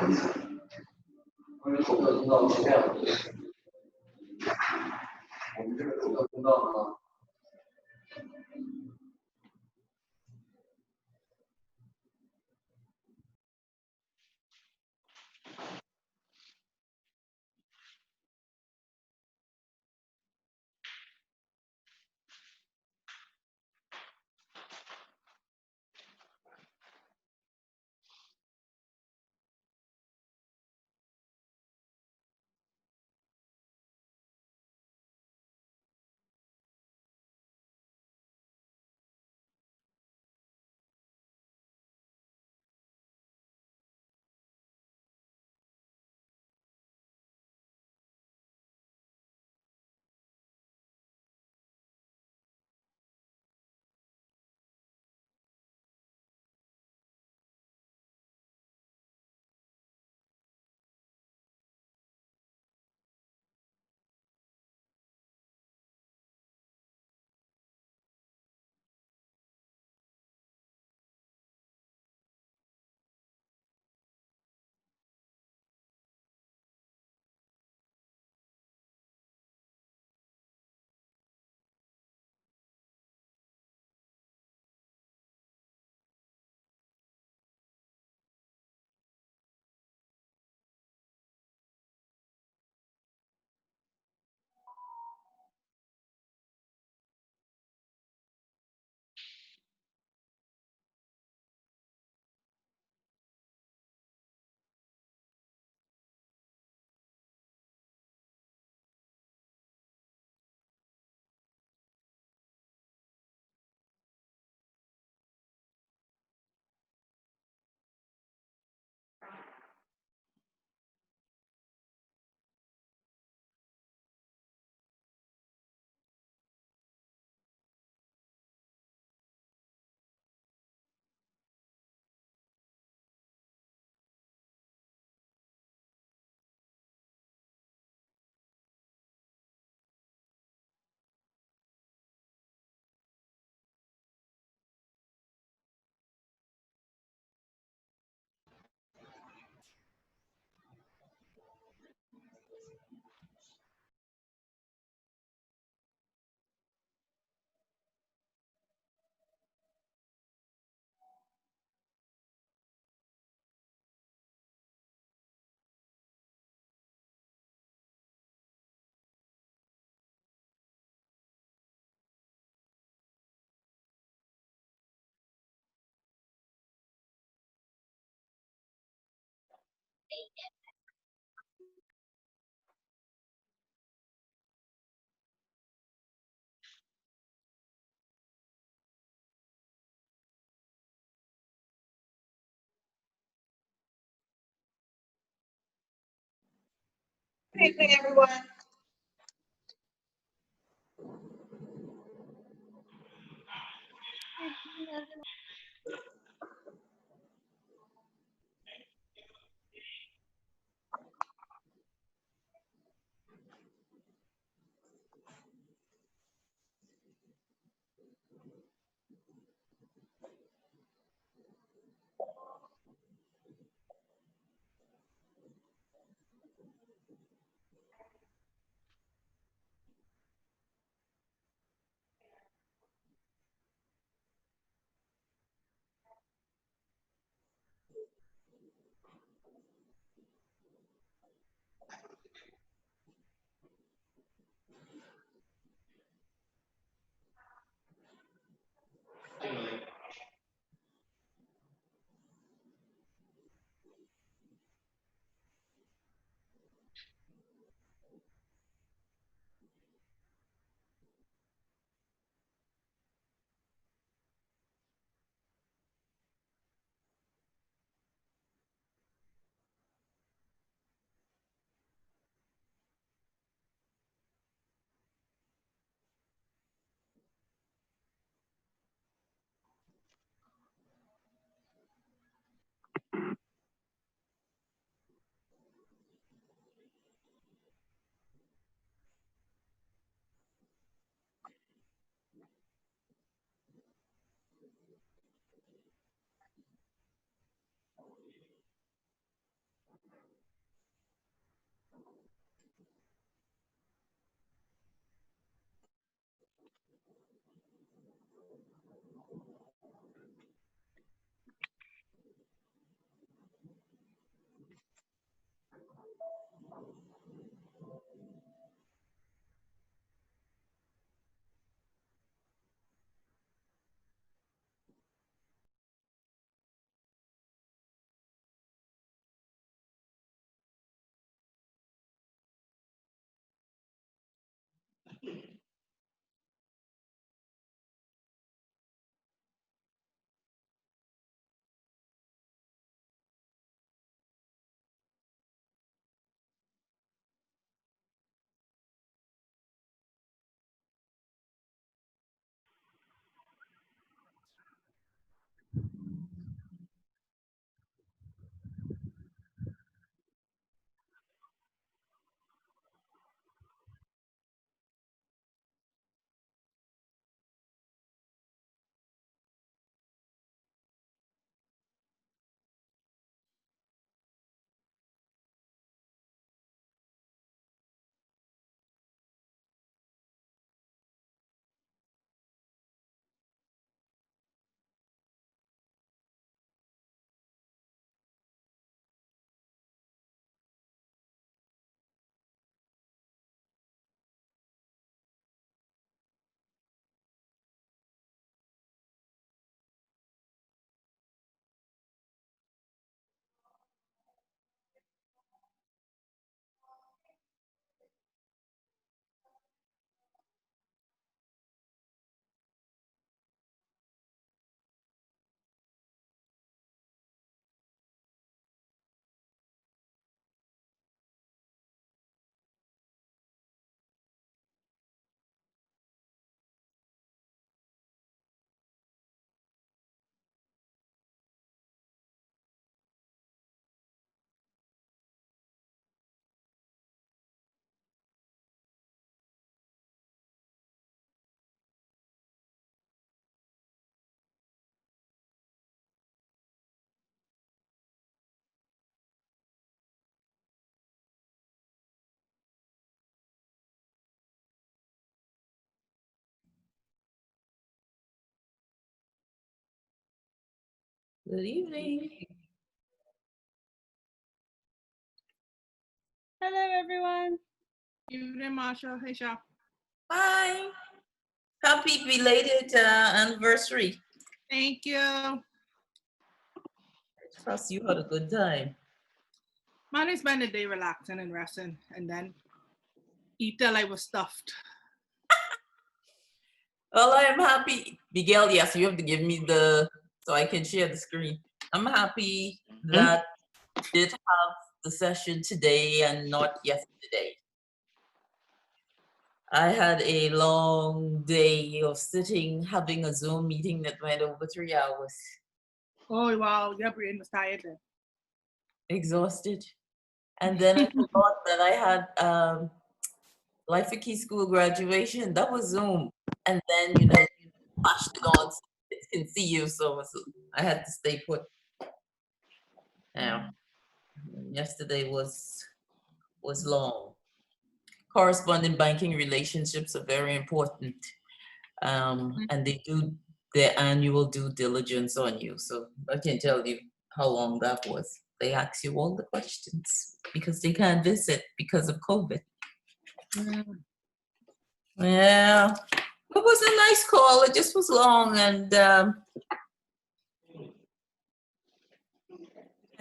关于投票通道是这样的，我们这个投票通道呢，Good evening, everyone. Good evening. Hello, everyone. Evening, Marsha. Hey, Sha. Hi. Happy belated anniversary. Thank you. I trust you had a good time. Mine is spend the day relaxing and resting, and then eat till I was stuffed. Well, I am happy. Miguel, yes, you have to give me so I can share the screen. I'm happy that we did have the session today and not yesterday. I had a long day of sitting, having a Zoom meeting that went over 3 hours. Oh, wow. Your brain was tired then. Exhausted. And then I forgot that I had Life at Key School graduation. That was Zoom. And then, you flashed it on so it can see you. So I had to stay put. Yeah. Yesterday was long. Corresponding banking relationships are very important. And they do their annual due diligence on you. So I can tell you how long that was. They ask you all the questions because they can't visit because of COVID. Yeah, it was a nice call. It just was long and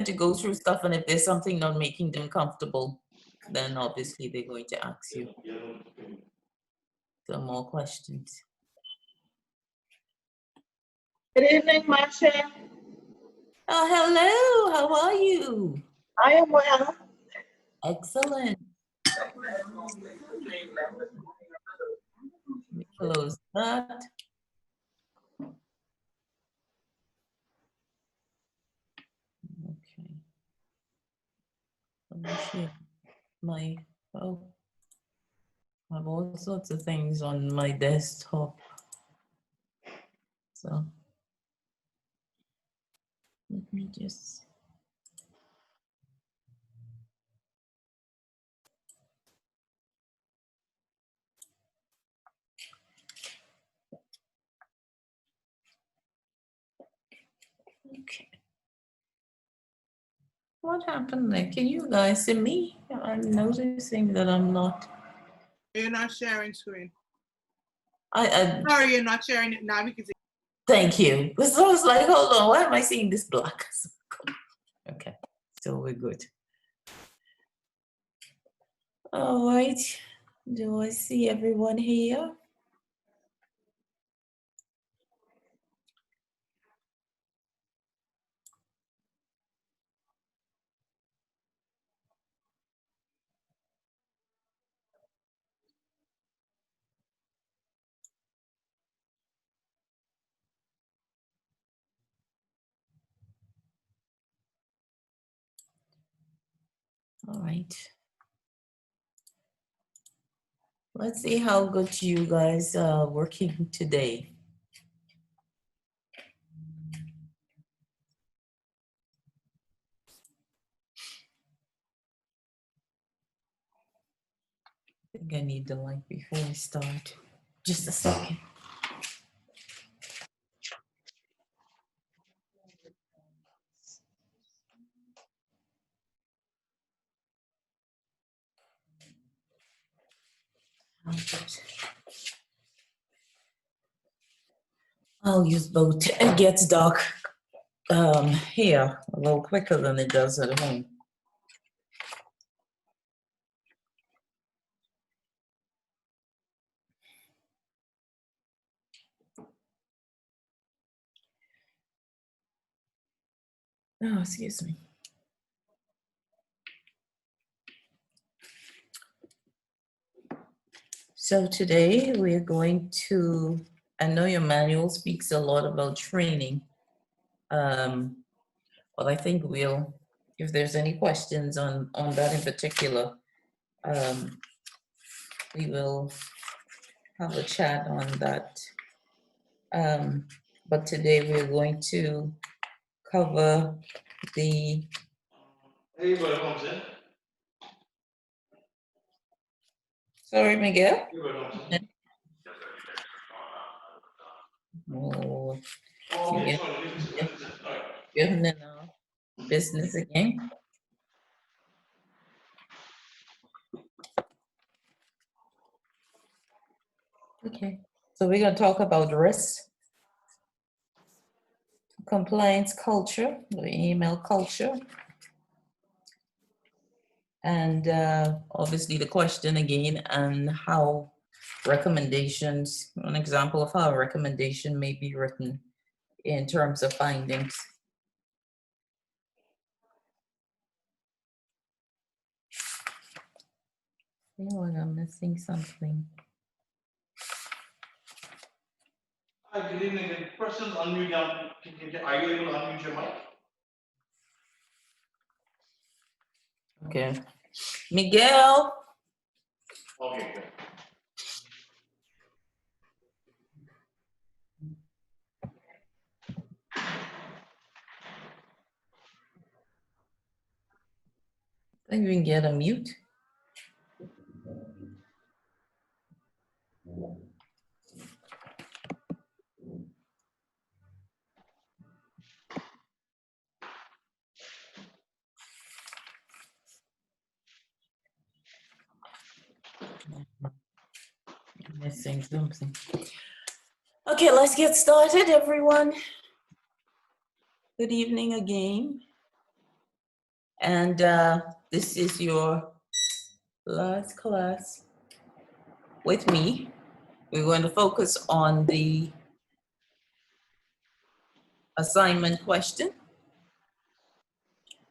to go through stuff. And if there's something not making them comfortable, then obviously they're going to ask you some more questions. Good evening, Marsha. Oh, hello. How are you? I am well. Excellent. Let me close that. Okay. Let me share I have all sorts of things on my desktop. So let me just. Okay. What happened there? Can you guys see me? I'm noticing that I'm not. You're not sharing screen. I Sorry, you're not sharing it now because Thank you. Because I was like, hold on, why am I seeing this black? Okay, so we're good. All right. Do I see everyone here? All right. Let's see how good you guys are working today. I think I need the light before I start. Just a second. I'll use both. It gets dark here a little quicker than it does at home. Oh, excuse me. So today we're going to, I know your manual speaks a lot about training. But I think we'll, if there's any questions on that in particular, we will have a chat on that. But today we're going to cover the. Sorry, Miguel. Oh, Getting in our business again. Okay, so we're gonna talk about risk, compliance culture, or email culture. And obviously the question again, and how recommendations, an example of how a recommendation may be written in terms of findings. I'm missing something. Hi, good evening. The person's unmute now. Are you able to unmute your mic? Okay. Miguel. Okay, good. I think we can get a mute. Missing something. Okay, let's get started, everyone. Good evening again. And this is your last class with me. We're going to focus on the assignment question.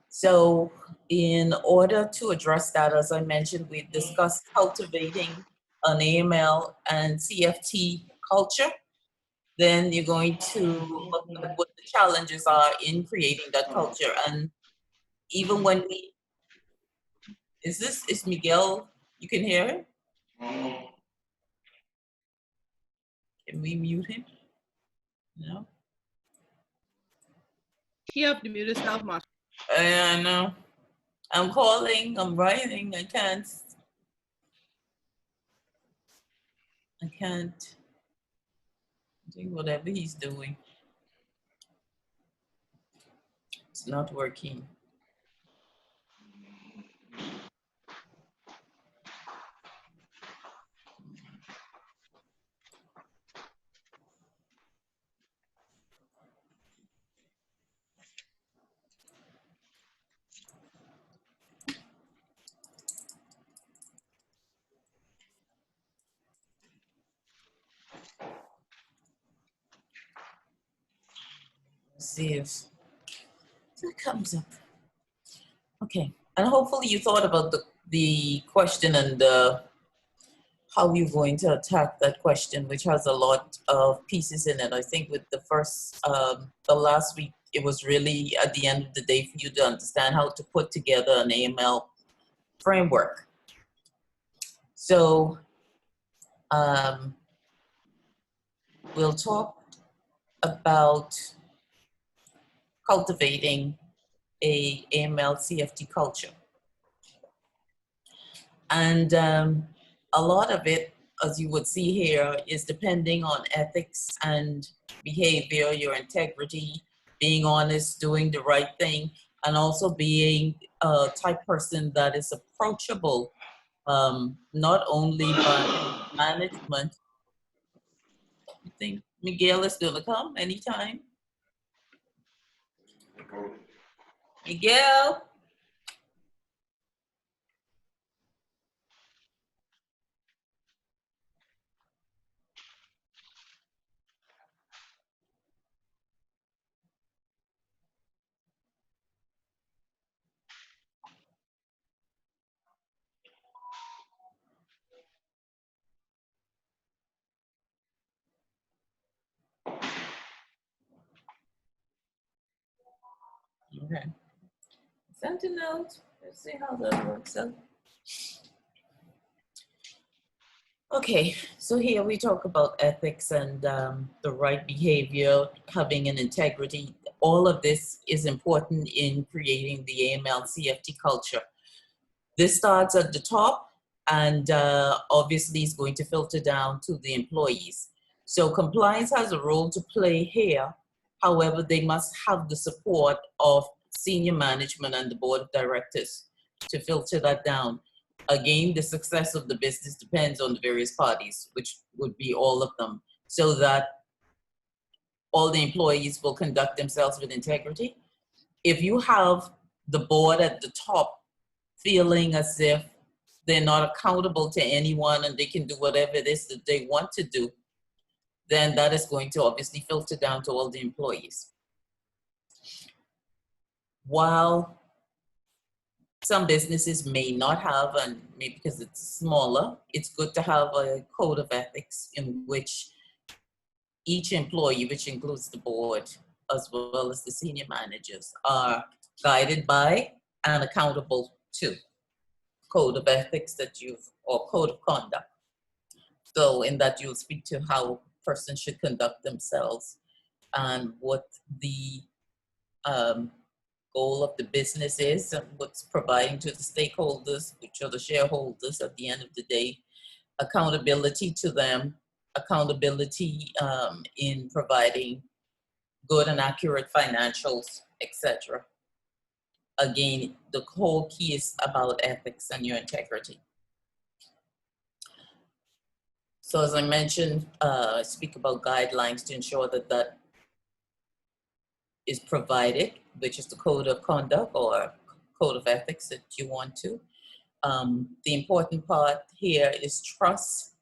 So in order to address that, as I mentioned, we discussed cultivating an AML and CFT culture. Then you're going to look at what the challenges are in creating that culture. And even when we, is Miguel, you can hear him? Can we mute him? No? You have to mute yourself, Marsha. I know. I'm calling, I'm writing, I can't do whatever he's doing. It's not working. Let's see if it comes up. Okay, and hopefully you thought about the question and how you're going to attack that question, which has a lot of pieces in it. I think with the first, the last week, it was really at the end of the day for you to understand how to put together an AML framework. So we'll talk about cultivating a AML CFT culture. And a lot of it, as you would see here, is depending on ethics and behavior, your integrity, being honest, doing the right thing, and also being a type person that is approachable, not only by management. You think Miguel is going to come anytime? Miguel? Okay. Send a note. Let's see how that works out. Okay, so here we talk about ethics and the right behavior, having an integrity. All of this is important in creating the AML CFT culture. This starts at the top and obviously is going to filter down to the employees. So compliance has a role to play here However, they must have the support of senior management and the board of directors to filter that down. Again, the success of the business depends on the various parties, which would be all of them, so that all the employees will conduct themselves with integrity. If you have the board at the top feeling as if they're not accountable to anyone and they can do whatever it is that they want to do, then that is going to obviously filter down to all the employees. While some businesses may not have, and maybe because it's smaller, it's good to have a code of ethics in which each employee, which includes the board, as well as the senior managers, are guided by and accountable to code of ethics that or code of conduct. So in that you'll speak to how a person should conduct themselves and what the goal of the business is and what's providing to the stakeholders, which are the shareholders at the end of the day, accountability to them, accountability in providing good and accurate financials, etc. Again, the whole key is about ethics and your integrity. So as I mentioned, I speak about guidelines to ensure that that is provided, which is the code of conduct or code of ethics that you want to. The important part here is trust,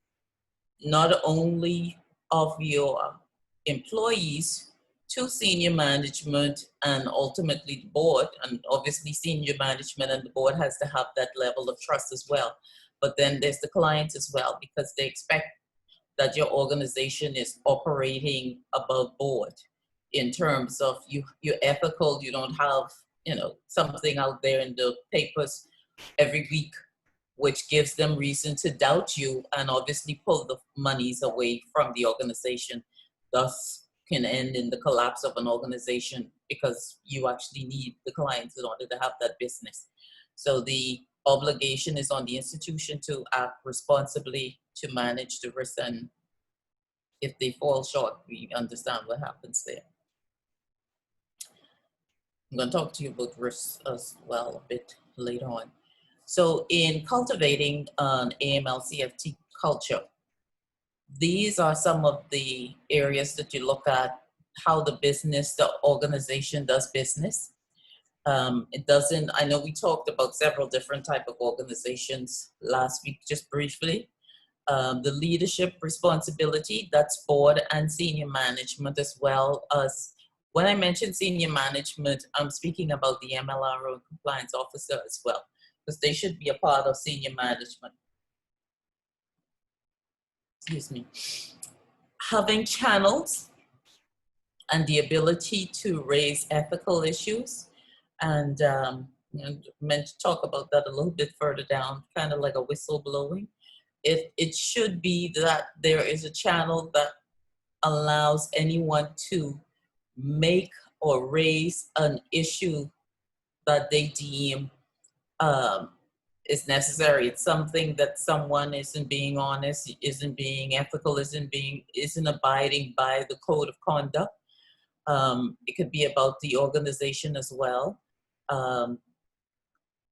not only of your employees to senior management and ultimately the board, and obviously senior management and the board has to have that level of trust as well. But then there's the clients as well, because they expect that your organization is operating above board in terms of you're ethical, you don't have, something out there in the papers every week which gives them reason to doubt you and obviously pull the monies away from the organization, thus can end in the collapse of an organization because you actually need the clients in order to have that business. So the obligation is on the institution to act responsibly to manage the risk, and if they fall short, we understand what happens there. I'm going to talk to you about risks as well a bit later on. So in cultivating an AML-CFT culture, these are some of the areas that you look at, how the organization does business. I know we talked about several different types of organizations last week, just briefly. The leadership responsibility, that's board and senior management, as well as, when I mention senior management, I'm speaking about the MLRO and compliance officer as well, because they should be a part of senior management. Excuse me. Having channels and the ability to raise ethical issues, and meant to talk about that a little bit further down, kind of like a whistleblowing. It should be that there is a channel that allows anyone to make or raise an issue that they deem is necessary. It's something that someone isn't being honest, isn't being ethical, isn't abiding by the code of conduct. It could be about the organization as well.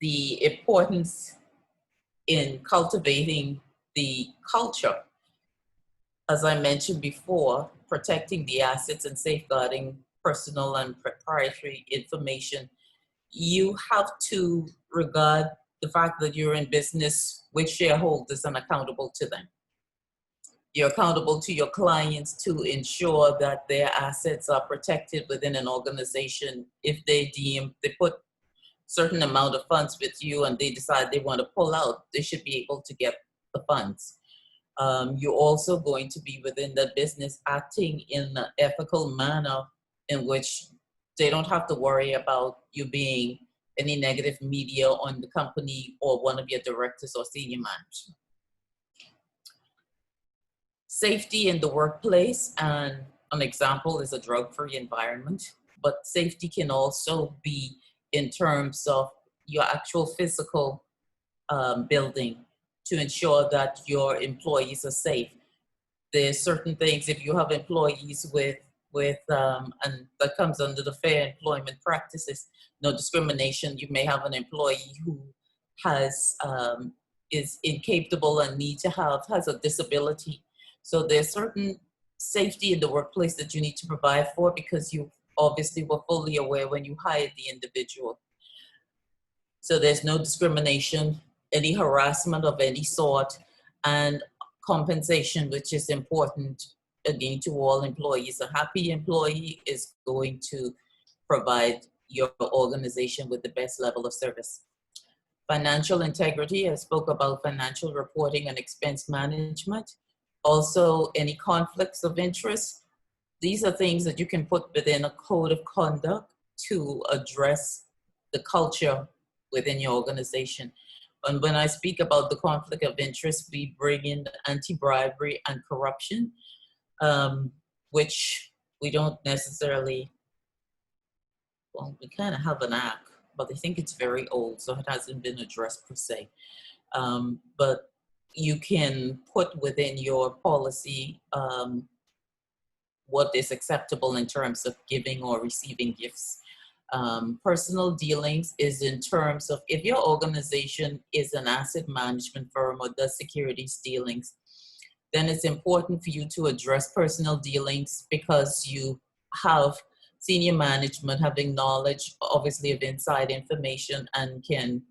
The importance in cultivating the culture, as I mentioned before, protecting the assets and safeguarding personal and proprietary information. You have to regard the fact that you're in business with shareholders and accountable to them. You're accountable to your clients to ensure that their assets are protected within an organization. If they put certain amount of funds with you and they decide they want to pull out, they should be able to get the funds. You're also going to be within the business acting in an ethical manner in which they don't have to worry about you being any negative media on the company or one of your directors or senior managers. Safety in the workplace, and an example is a drug-free environment, but safety can also be in terms of your actual physical building to ensure that your employees are safe. There's certain things, if you have employees with with, and that comes under the Fair Employment Practices, no discrimination. You may have an employee who has, is incapable and has a disability. So there's certain safety in the workplace that you need to provide for, because you obviously were fully aware when you hired the individual. So there's no discrimination, any harassment of any sort, and compensation, which is important again to all employees. A happy employee is going to provide your organization with the best level of service. Financial integrity, I spoke about financial reporting and expense management. Also, any conflicts of interest. These are things that you can put within a code of conduct to address the culture within your organization. And when I speak about the conflict of interest, we bring in anti-bribery and corruption, which we don't necessarily, well, we kind of have an act, but I think it's very old, so it hasn't been addressed per se. But you can put within your policy what is acceptable in terms of giving or receiving gifts. Personal dealings is in terms of if your organization is an asset management firm or does securities dealings, then it's important for you to address personal dealings, because you have senior management having knowledge, obviously, of inside information, and can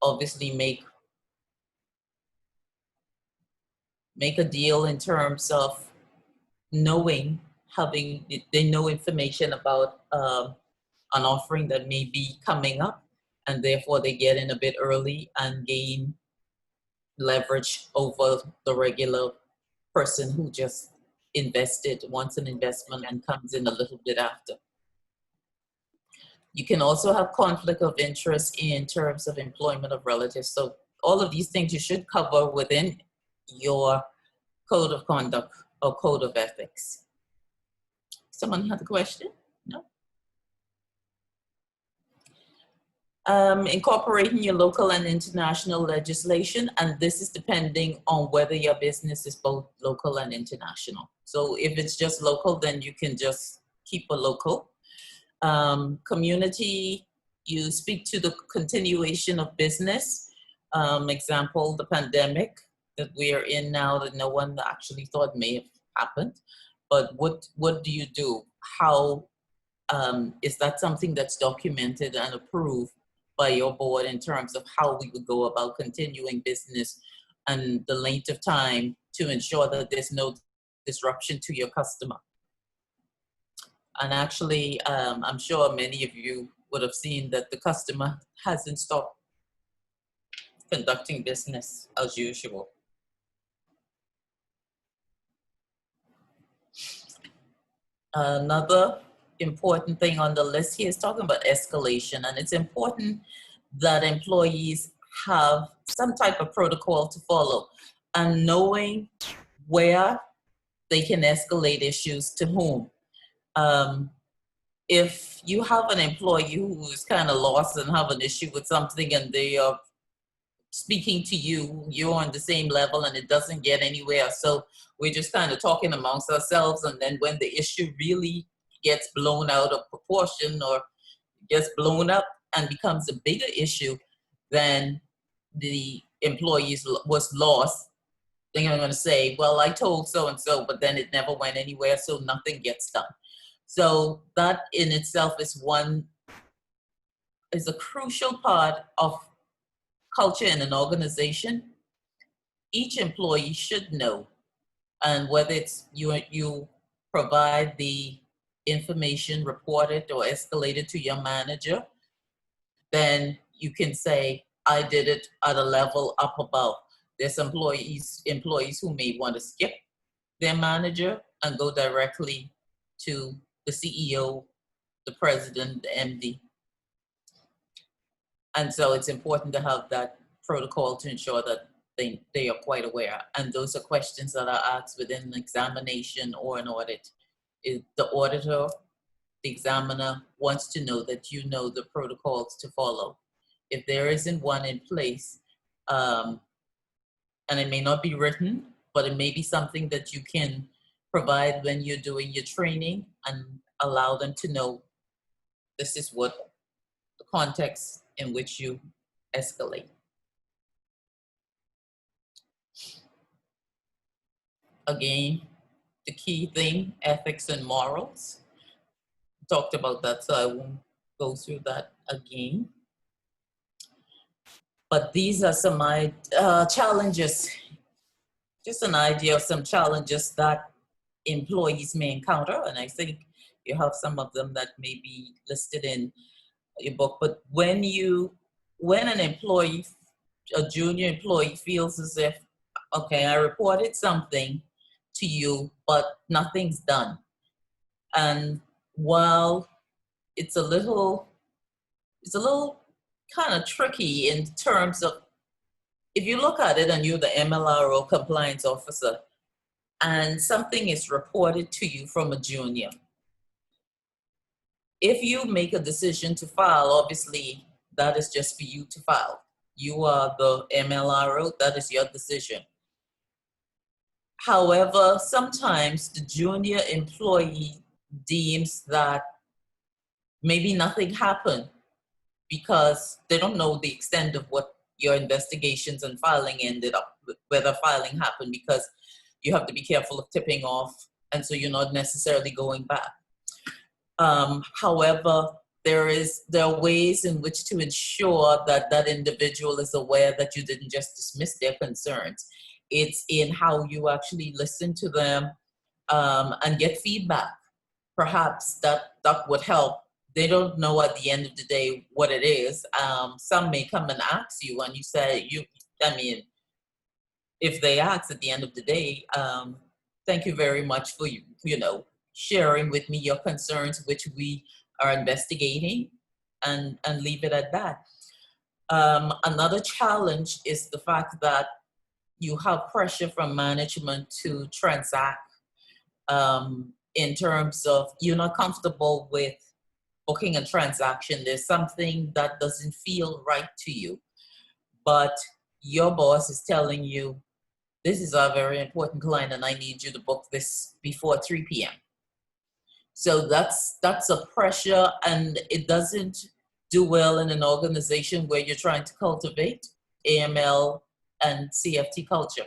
obviously make a deal in terms of knowing, they know information about an offering that may be coming up, and therefore they get in a bit early and gain leverage over the regular person who just wants an investment and comes in a little bit after. You can also have conflict of interest in terms of employment of relatives. So all of these things you should cover within your code of conduct or code of ethics. Someone had a question? No? Incorporating your local and international legislation, and this is depending on whether your business is both local and international. So if it's just local, then you can just keep a local. Community, you speak to the continuation of business. Example, the pandemic that we are in now that no one actually thought may have happened. But what do you do? How is that something that's documented and approved by your board in terms of how we would go about continuing business and the length of time to ensure that there's no disruption to your customer? And actually, I'm sure many of you would have seen that the customer hasn't stopped conducting business as usual. Another important thing on the list here is talking about escalation, and it's important that employees have some type of protocol to follow, and knowing where they can escalate issues to whom. If you have an employee who is kind of lost and have an issue with something and they are speaking to you, you're on the same level and it doesn't get anywhere. So we're just kind of talking amongst ourselves, and then when the issue really gets blown out of proportion or gets blown up and becomes a bigger issue, then the employees was lost. Then I'm going to say, well, I told so-and-so, but then it never went anywhere, so nothing gets done. So that in itself is a crucial part of culture in an organization. Each employee should know, and whether it's you provide the information, reported or escalated to your manager, then you can say, I did it at a level up above. There's employees who may want to skip their manager and go directly to the CEO, the president, the MD. And so it's important to have that protocol to ensure that they are quite aware. And those are questions that are asked within an examination or an audit. The auditor, the examiner wants to know that you know the protocols to follow. If there isn't one in place, and it may not be written, but it may be something that you can provide when you're doing your training, and allow them to know this is what the context in which you escalate. Again, the key thing, ethics and morals. Talked about that, so I won't go through that again. But these are some challenges, just an idea of some challenges that employees may encounter. And I think you have some of them that may be listed in your book. But when an employee, a junior employee, feels as if, okay, I reported something to you, but nothing's done. And while it's a little kind of tricky in terms of, if you look at it and you're the MLRO compliance officer and something is reported to you from a junior, if you make a decision to file, obviously that is just for you to file. You are the MLRO, that is your decision. However, sometimes the junior employee deems that maybe nothing happened because they don't know the extent of what your investigations and filing ended up with, whether filing happened, because you have to be careful of tipping off, and so you're not necessarily going back. However, there are ways in which to ensure that that individual is aware that you didn't just dismiss their concerns. It's in how you actually listen to them and get feedback. Perhaps that would help. They don't know at the end of the day what it is. Some may come and ask you, and you say, if they ask at the end of the day, thank you very much for sharing with me your concerns, which we are investigating, and leave it at that. Another challenge is the fact that you have pressure from management to transact in terms of you're not comfortable with booking a transaction. There's something that doesn't feel right to you, but your boss is telling you, this is a very important client and I need you to book this before 3 p.m. So that's a pressure, and it doesn't do well in an organization where you're trying to cultivate AML and CFT culture,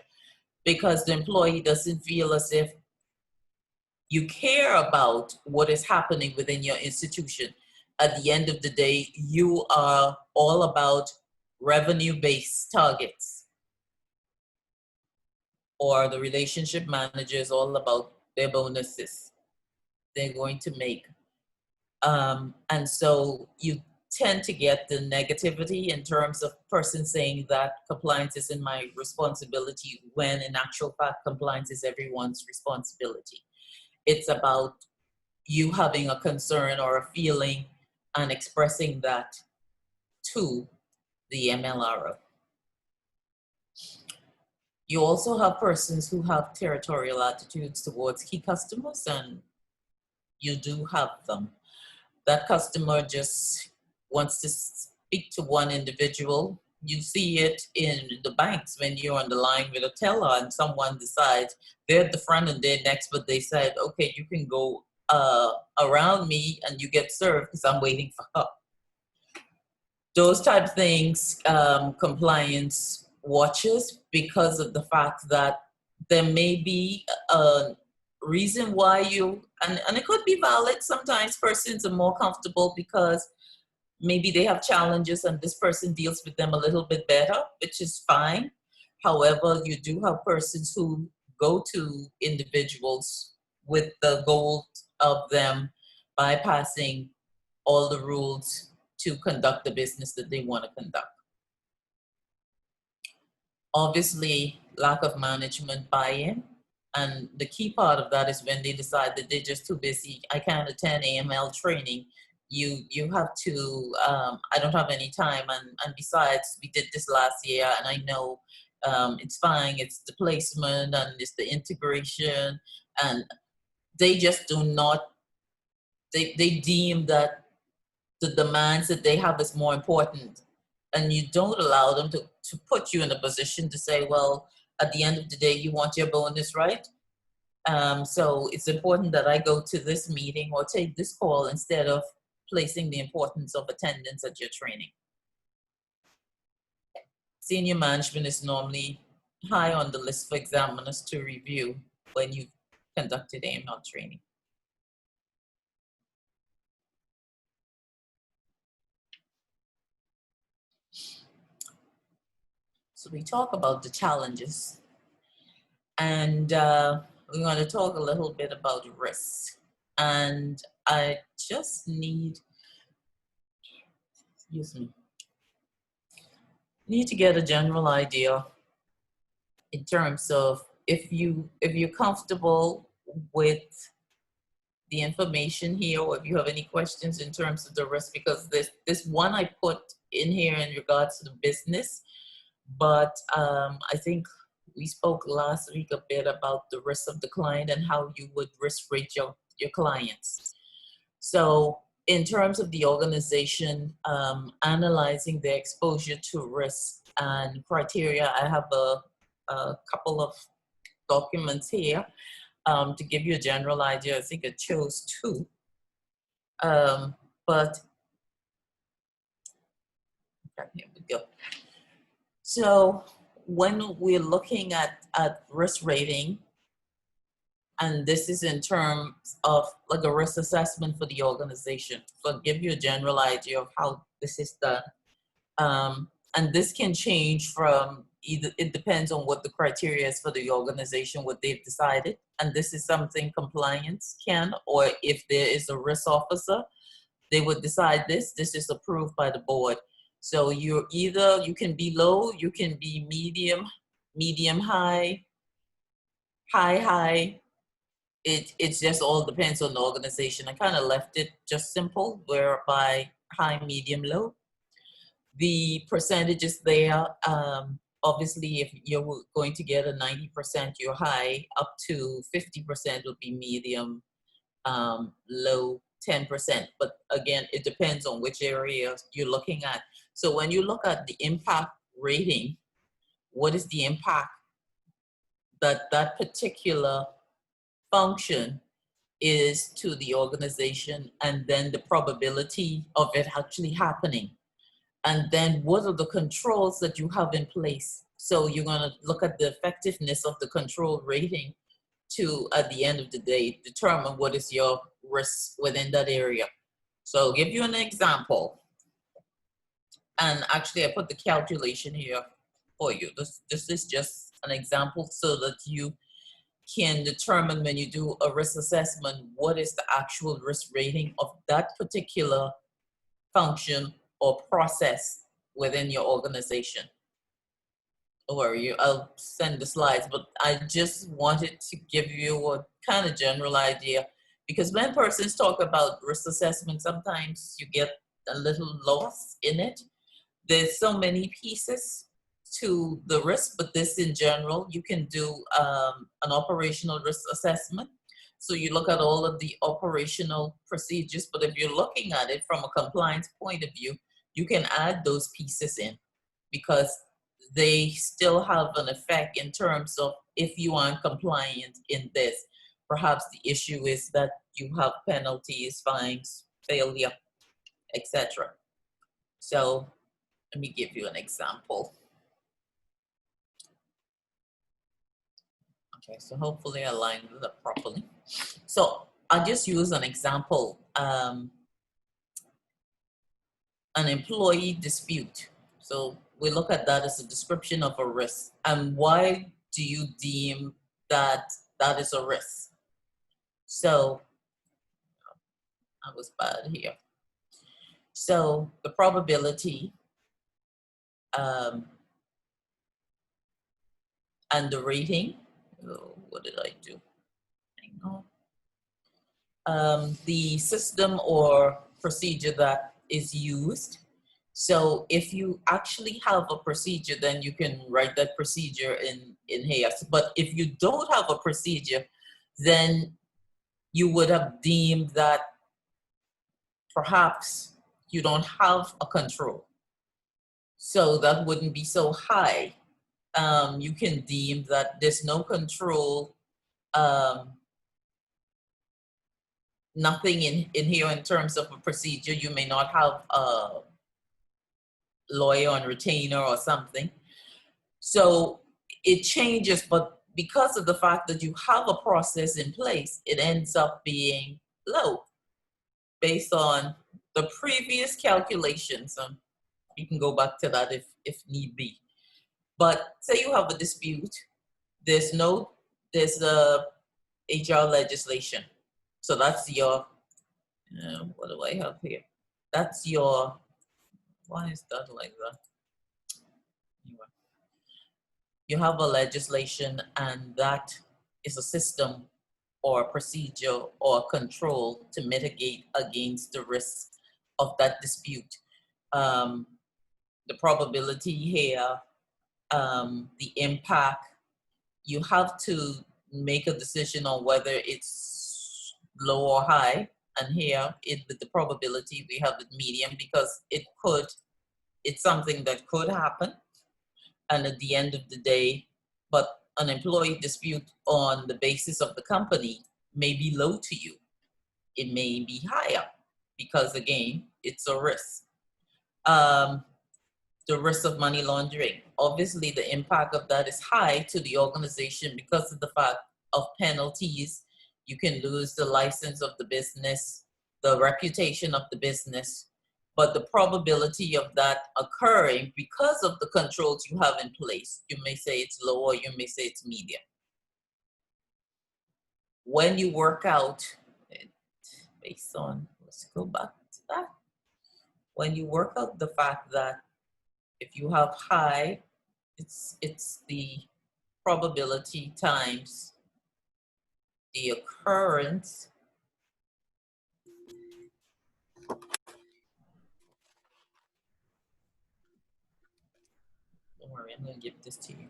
because the employee doesn't feel as if you care about what is happening within your institution. At the end of the day, you are all about revenue-based targets, or the relationship manager is all about their bonuses they're going to make. And so you tend to get the negativity in terms of person saying that compliance isn't my responsibility, when in actual fact, compliance is everyone's responsibility. It's about you having a concern or a feeling and expressing that to the MLRO. You also have persons who have territorial attitudes towards key customers, and you do have them. That customer just wants to speak to one individual. You see it in the banks when you're on the line with a teller and someone decides they're at the front and they're next, but they said, okay, you can go around me and you get served because I'm waiting for her. Those type of things, compliance watches, because of the fact that there may be a reason why you, and it could be valid. Sometimes persons are more comfortable because maybe they have challenges and this person deals with them a little bit better, which is fine. However, you do have persons who go to individuals with the goal of them bypassing all the rules to conduct the business that they want to conduct. Obviously, lack of management buy-in. And the key part of that is when they decide that they're just too busy, I can't attend AML training. You have to, I don't have any time. And besides, we did this last year and I know it's fine, it's the placement and it's the integration. And they just do not, they deem that the demands that they have is more important. And you don't allow them to put you in a position to say, well, at the end of the day, you want your bonus, right? So it's important that I go to this meeting or take this call instead of placing the importance of attendance at your training. Senior management is normally high on the list for examiners to review when you've conducted AML training. So we talk about the challenges, and we're going to talk a little bit about risk. And I just need, need to get a general idea in terms of if you're comfortable with the information here, or if you have any questions in terms of the risk, because this one I put in here in regards to the business, but I think we spoke last week a bit about the risk of the client and how you would risk rate your clients. So in terms of the organization, analyzing the exposure to risk and criteria, I have a couple of documents here to give you a general idea. I think I chose two, but here we go. So when we're looking at risk rating, and this is in terms of like a risk assessment for the organization. So I'll give you a general idea of how this is done. And this can change from either, it depends on what the criteria is for the organization, what they've decided. And this is something compliance can, or if there is a risk officer, they would decide this is approved by the board. So you're either, you can be low, you can be medium high, high. It just all depends on the organization. I kind of left it just simple, whereby high, medium, low. The percentages there, obviously, if you're going to get a 90%, you're high, up to 50% will be medium, low 10%. But again, it depends on which area you're looking at. So when you look at the impact rating, what is the impact that that particular function is to the organization, and then the probability of it actually happening. And then what are the controls that you have in place? So you're going to look at the effectiveness of the control rating to, at the end of the day, determine what is your risk within that area. So I'll give you an example. And actually, I put the calculation here for you. This is just an example so that you can determine when you do a risk assessment, what is the actual risk rating of that particular function or process within your organization. Or I'll send the slides, but I just wanted to give you a kind of general idea, because when persons talk about risk assessment, sometimes you get a little lost in it. There's so many pieces to the risk, but this in general, you can do an operational risk assessment. So you look at all of the operational procedures, but if you're looking at it from a compliance point of view, you can add those pieces in, because they still have an effect in terms of if you aren't compliant in this. Perhaps the issue is that you have penalties, fines, failure, etc. So let me give you an example. Okay, so hopefully I lined it up properly. So I'll just use an example, an employee dispute. So we look at that as a description of a risk. And why do you deem that that is a risk? So I was bad here. So the probability and the rating. Oh, what did I do? Hang on. The system or procedure that is used. So if you actually have a procedure, then you can write that procedure in here. But if you don't have a procedure, then you would have deemed that perhaps you don't have a control. So that wouldn't be so high. You can deem that there's no control nothing in here in terms of a procedure. You may not have a lawyer on retainer or something. So it changes, but because of the fact that you have a process in place, it ends up being low based on the previous calculations. You can go back to that if need be. But say you have a dispute, there's a HR legislation. So that's your, what do I have here? That's your, why is that like that? Anyway, you have a legislation, and that is a system or procedure or control to mitigate against the risk of that dispute. The probability here, the impact, you have to make a decision on whether it's low or high. And here, with the probability, we have the medium because it's something that could happen. And at the end of the day, but an employee dispute on the basis of the company may be low to you. It may be higher because, again, it's a risk. The risk of money laundering. Obviously, the impact of that is high to the organization because of the fact of penalties. You can lose the license of the business, the reputation of the business, but the probability of that occurring because of the controls you have in place, you may say it's low or you may say it's medium. When you work out, based on, let's go back to that. When you work out the fact that if you have high, it's the probability times the occurrence. Don't worry, I'm gonna give this to you.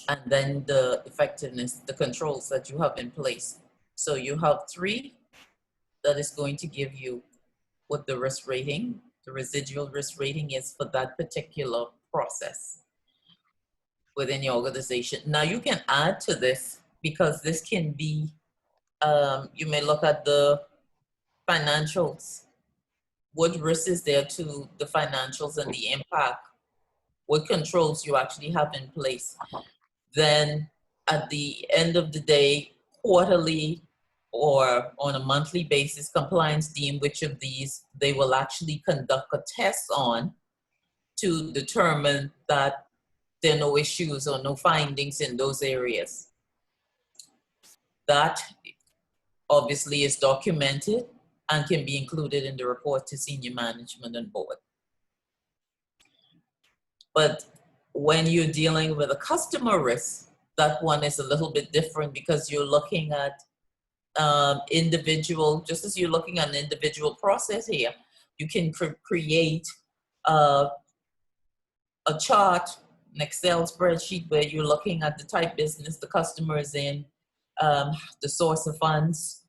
And then the effectiveness, the controls that you have in place. So you have 3 that is going to give you what the risk rating, the residual risk rating is for that particular process within your organization. Now you can add to this because this can be, you may look at the financials. What risk is there to the financials and the impact? What controls you actually have in place? Then at the end of the day, quarterly or on a monthly basis, compliance deem which of these they will actually conduct a test on to determine that there are no issues or no findings in those areas. That obviously is documented and can be included in the report to senior management and board. But when you're dealing with a customer risk, that one is a little bit different because you're looking at individual, just as you're looking at an individual process here, you can create a chart, an Excel spreadsheet where you're looking at the type business the customer is in, the source of funds.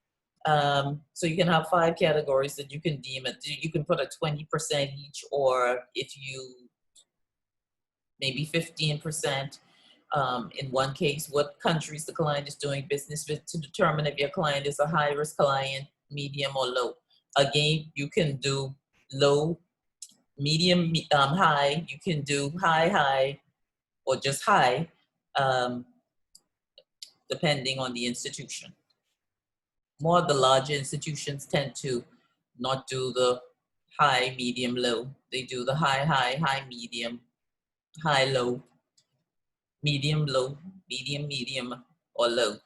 So you can have 5 categories that you can deem it. You can put a 20% each, or if you maybe 15%. In one case, what countries the client is doing business with to determine if your client is a high-risk client, medium, or low. Again, you can do low, medium, high. You can do high, high, or just high, depending on the institution. More of the larger institutions tend to not do the high, medium, low. They do the high, high, high, medium, high, low, medium, low, medium, medium, or low,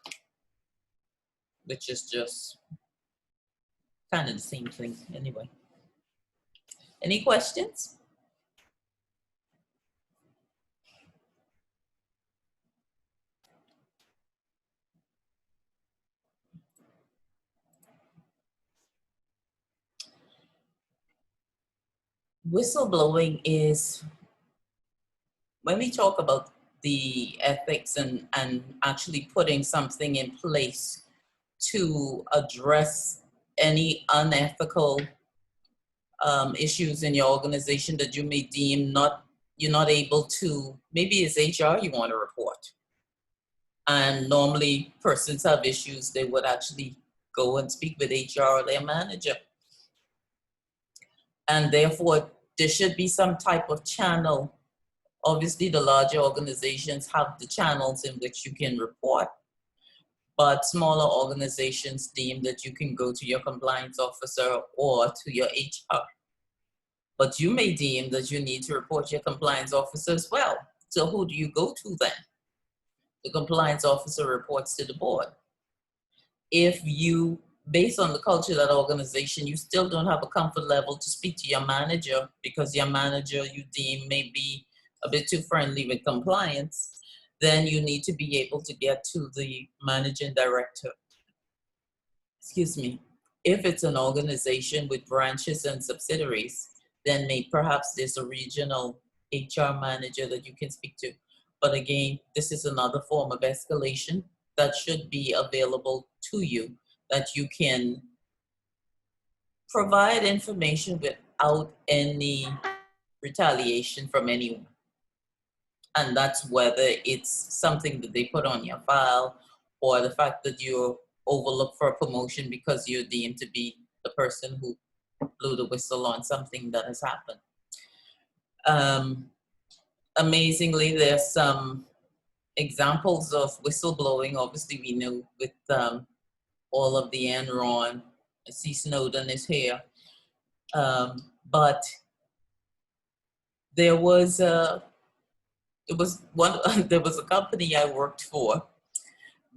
which is just kind of the same thing anyway. Any questions? Whistleblowing is, when we talk about the ethics and actually putting something in place to address any unethical issues in your organization that you may deem not, you're not able to, maybe it's HR you want to report. And normally persons have issues, they would actually go and speak with HR or their manager. And therefore, there should be some type of channel. Obviously, the larger organizations have the channels in which you can report, but smaller organizations deem that you can go to your compliance officer or to your HR. But you may deem that you need to report your compliance officer as well. So who do you go to then? The compliance officer reports to the board. If you, based on the culture of that organization, you still don't have a comfort level to speak to your manager because your manager you deem may be a bit too friendly with compliance, then you need to be able to get to the managing director. Excuse me. If it's an organization with branches and subsidiaries, then perhaps there's a regional HR manager that you can speak to. But again, this is another form of escalation that should be available to you, that you can provide information without any retaliation from anyone. And that's whether it's something that they put on your file or the fact that you're overlooked for a promotion because you're deemed to be the person who blew the whistle on something that has happened. Amazingly, there's some examples of whistleblowing. Obviously, we know with all of the Enron. I see Snowden is here. But there was a company I worked for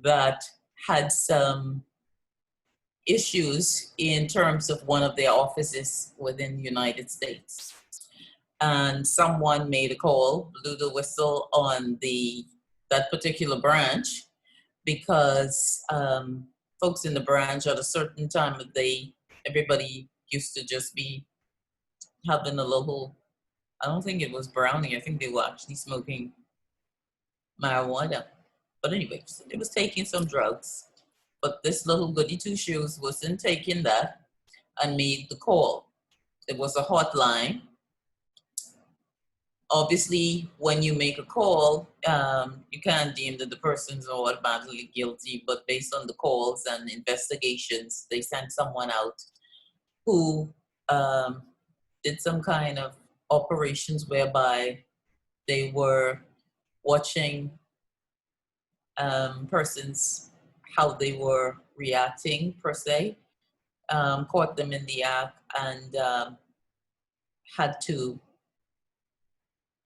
that had some issues in terms of one of their offices within the United States. And someone made a call, blew the whistle on that particular branch because folks in the branch at a certain time of day, everybody used to just be having a little, I don't think it was brownie, I think they were actually smoking marijuana. But anyway, so they was taking some drugs. But this little goody two shoes wasn't taking that and made the call. It was a hotline. Obviously, when you make a call, you can't deem that the person's automatically guilty, but based on the calls and investigations, they sent someone out who did some kind of operations whereby they were watching persons, how they were reacting per se, caught them in the act, and had to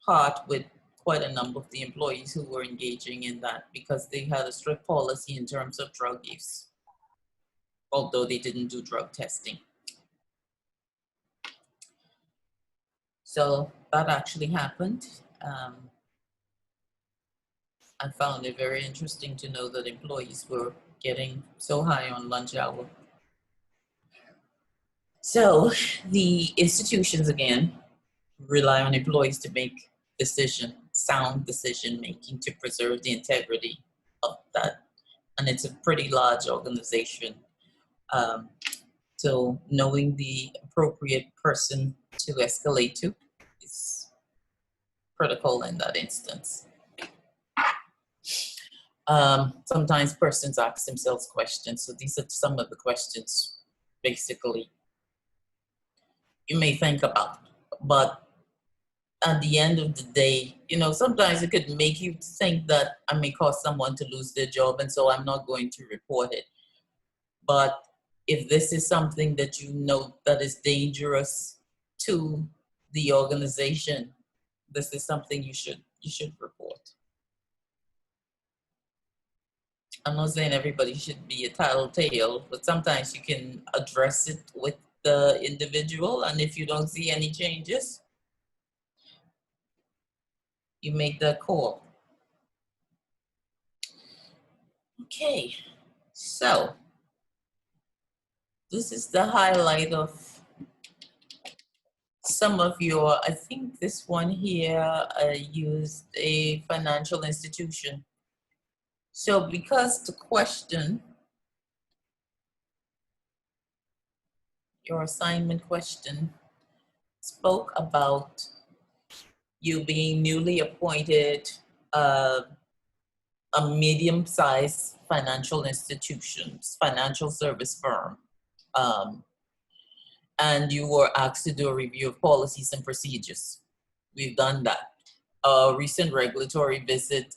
part with quite a number of the employees who were engaging in that because they had a strict policy in terms of drug use, although they didn't do drug testing. So that actually happened. I found it very interesting to know that employees were getting so high on lunch hour. So the institutions, again, rely on employees to make sound decision making to preserve the integrity of that. And it's a pretty large organization. So knowing the appropriate person to escalate to is critical in that instance. Sometimes persons ask themselves questions. So these are some of the questions basically you may think about, but at the end of the day, sometimes it could make you think that I may cause someone to lose their job, and so I'm not going to report it. But if this is something that you know that is dangerous to the organization, this is something you should report. I'm not saying everybody should be a tattletale, but sometimes you can address it with the individual, and if you don't see any changes, you make that call. Okay, so this is the highlight of some of your, I think this one here used a financial institution. So because the question, your assignment question spoke about you being newly appointed a medium-sized financial institutions, financial service firm, and you were asked to do a review of policies and procedures. We've done that. A recent regulatory visit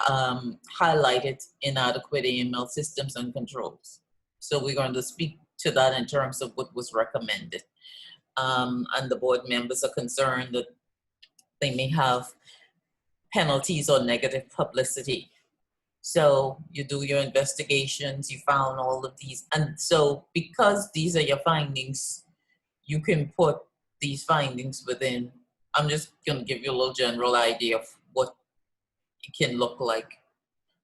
highlighted inadequate AML systems and controls. So we're going to speak to that in terms of what was recommended. And the board members are concerned that they may have penalties or negative publicity. So you do your investigations, you found all of these. And so because these are your findings, you can put these findings within. I'm just going to give you a little general idea of what it can look like.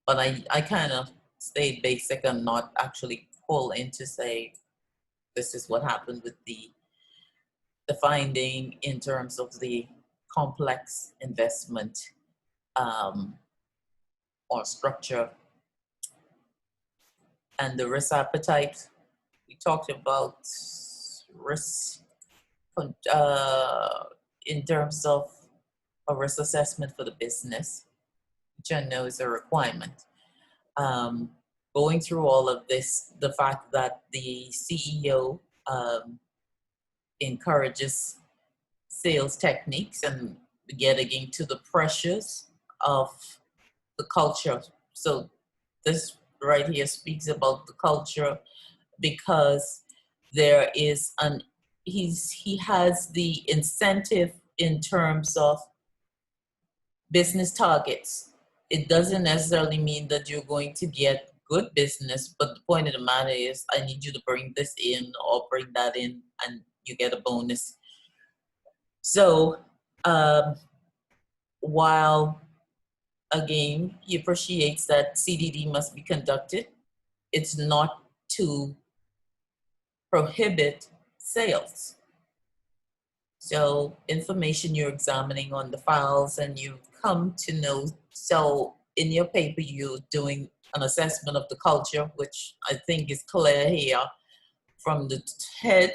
But I kind of stayed basic and not actually pull in to say, this is what happened with the finding in terms of the complex investment or structure and the risk appetite. We talked about risk in terms of a risk assessment for the business, which I know is a requirement. Going through all of this, the fact that the CEO encourages sales techniques and getting to the pressures of the culture. So this right here speaks about the culture because there is he has the incentive in terms of business targets. It doesn't necessarily mean that you're going to get good business, but the point of the matter is I need you to bring this in or bring that in and you get a bonus. So while again, he appreciates that CDD must be conducted, it's not to prohibit sales. So information you're examining on the files and you come to know, so in your paper you're doing an assessment of the culture, which I think is clear here from the head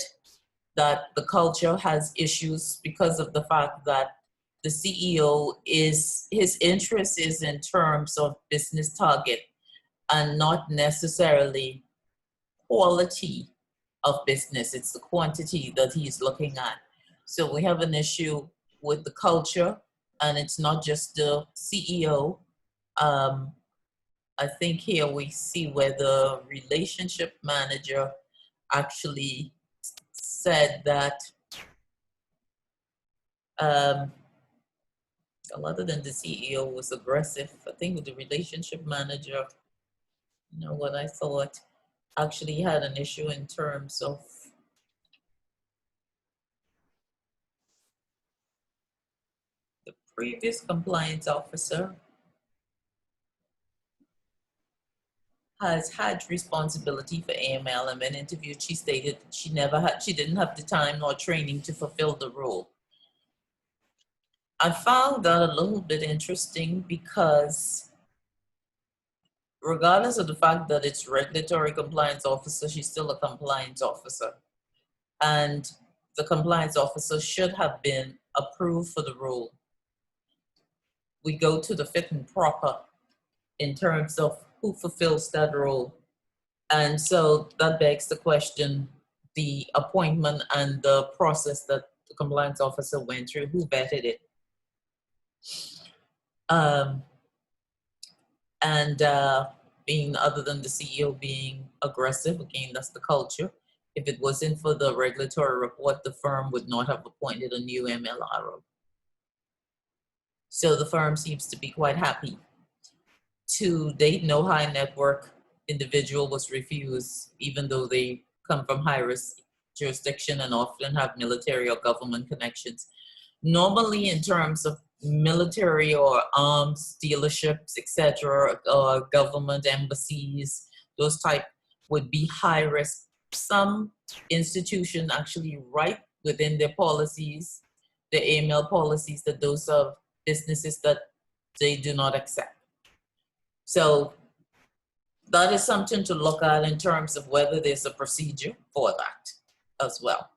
that the culture has issues because of the fact that the CEO his interest is in terms of business target and not necessarily quality of business. It's the quantity that he's looking at. So we have an issue with the culture, and it's not just the CEO. I think here we see where the relationship manager actually said that other than the CEO was aggressive, I think with the relationship manager, you know, what I thought actually had an issue in terms of the previous compliance officer has had responsibility for AML, and when interviewed, she stated she didn't have the time nor training to fulfill the role. I found that a little bit interesting because regardless of the fact that it's regulatory compliance officer, she's still a compliance officer. And the compliance officer should have been approved for the role. We go to the fit and proper in terms of who fulfills that role. And so that begs the question, the appointment and the process that the compliance officer went through, who vetted it? Being other than the CEO being aggressive, again, that's the culture. If it wasn't for the regulatory report, the firm would not have appointed a new MLRO. So the firm seems to be quite happy. To date, no high net worth individual was refused, even though they come from high risk jurisdiction and often have military or government connections. Normally in terms of military or arms dealerships, etc., or government embassies, those type would be high risk. Some institutions actually write within their policies, the AML policies, that those are businesses that they do not accept. So that is something to look at in terms of whether there's a procedure for that as well.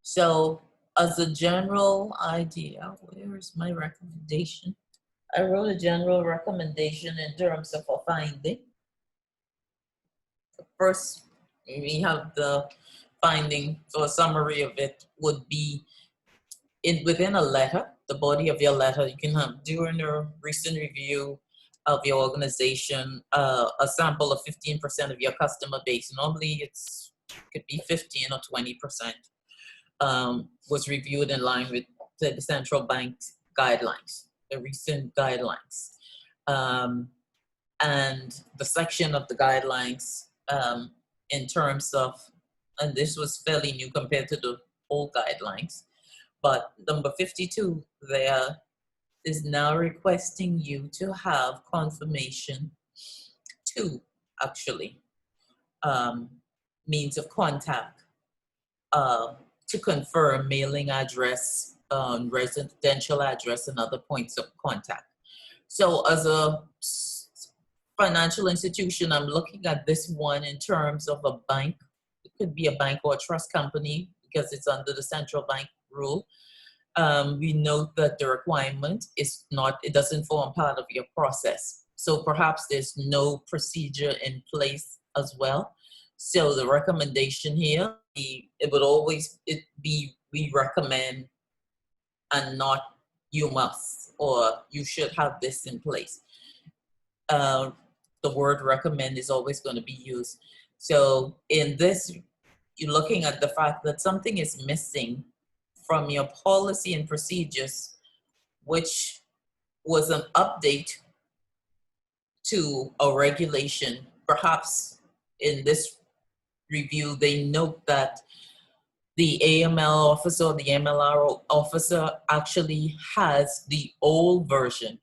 So as a general idea, where is my recommendation? I wrote a general recommendation in terms of a finding. First, we have the finding, so a summary of it would be within a letter, the body of your letter. You can have during a recent review of your organization, a sample of 15% of your customer base. Normally could be 15 or 20%, was reviewed in line with the central bank's guidelines, the recent guidelines. And the section of the guidelines in terms of, and this was fairly new compared to the old guidelines, but number 52 there is now requesting you to have confirmation to actually means of contact to confirm mailing address, residential address, and other points of contact. So as a financial institution, I'm looking at this one in terms of a bank. It could be a bank or a trust company because it's under the central bank rule. We note that the requirement is not, it doesn't form part of your process. So perhaps there's no procedure in place as well. So the recommendation here, it would always be we recommend and not you must or you should have this in place. The word recommend is always going to be used. So in this, you're looking at the fact that something is missing from your policy and procedures, which was an update to a regulation. Perhaps in this review, they note that the AML officer or the MLR officer actually has the old version.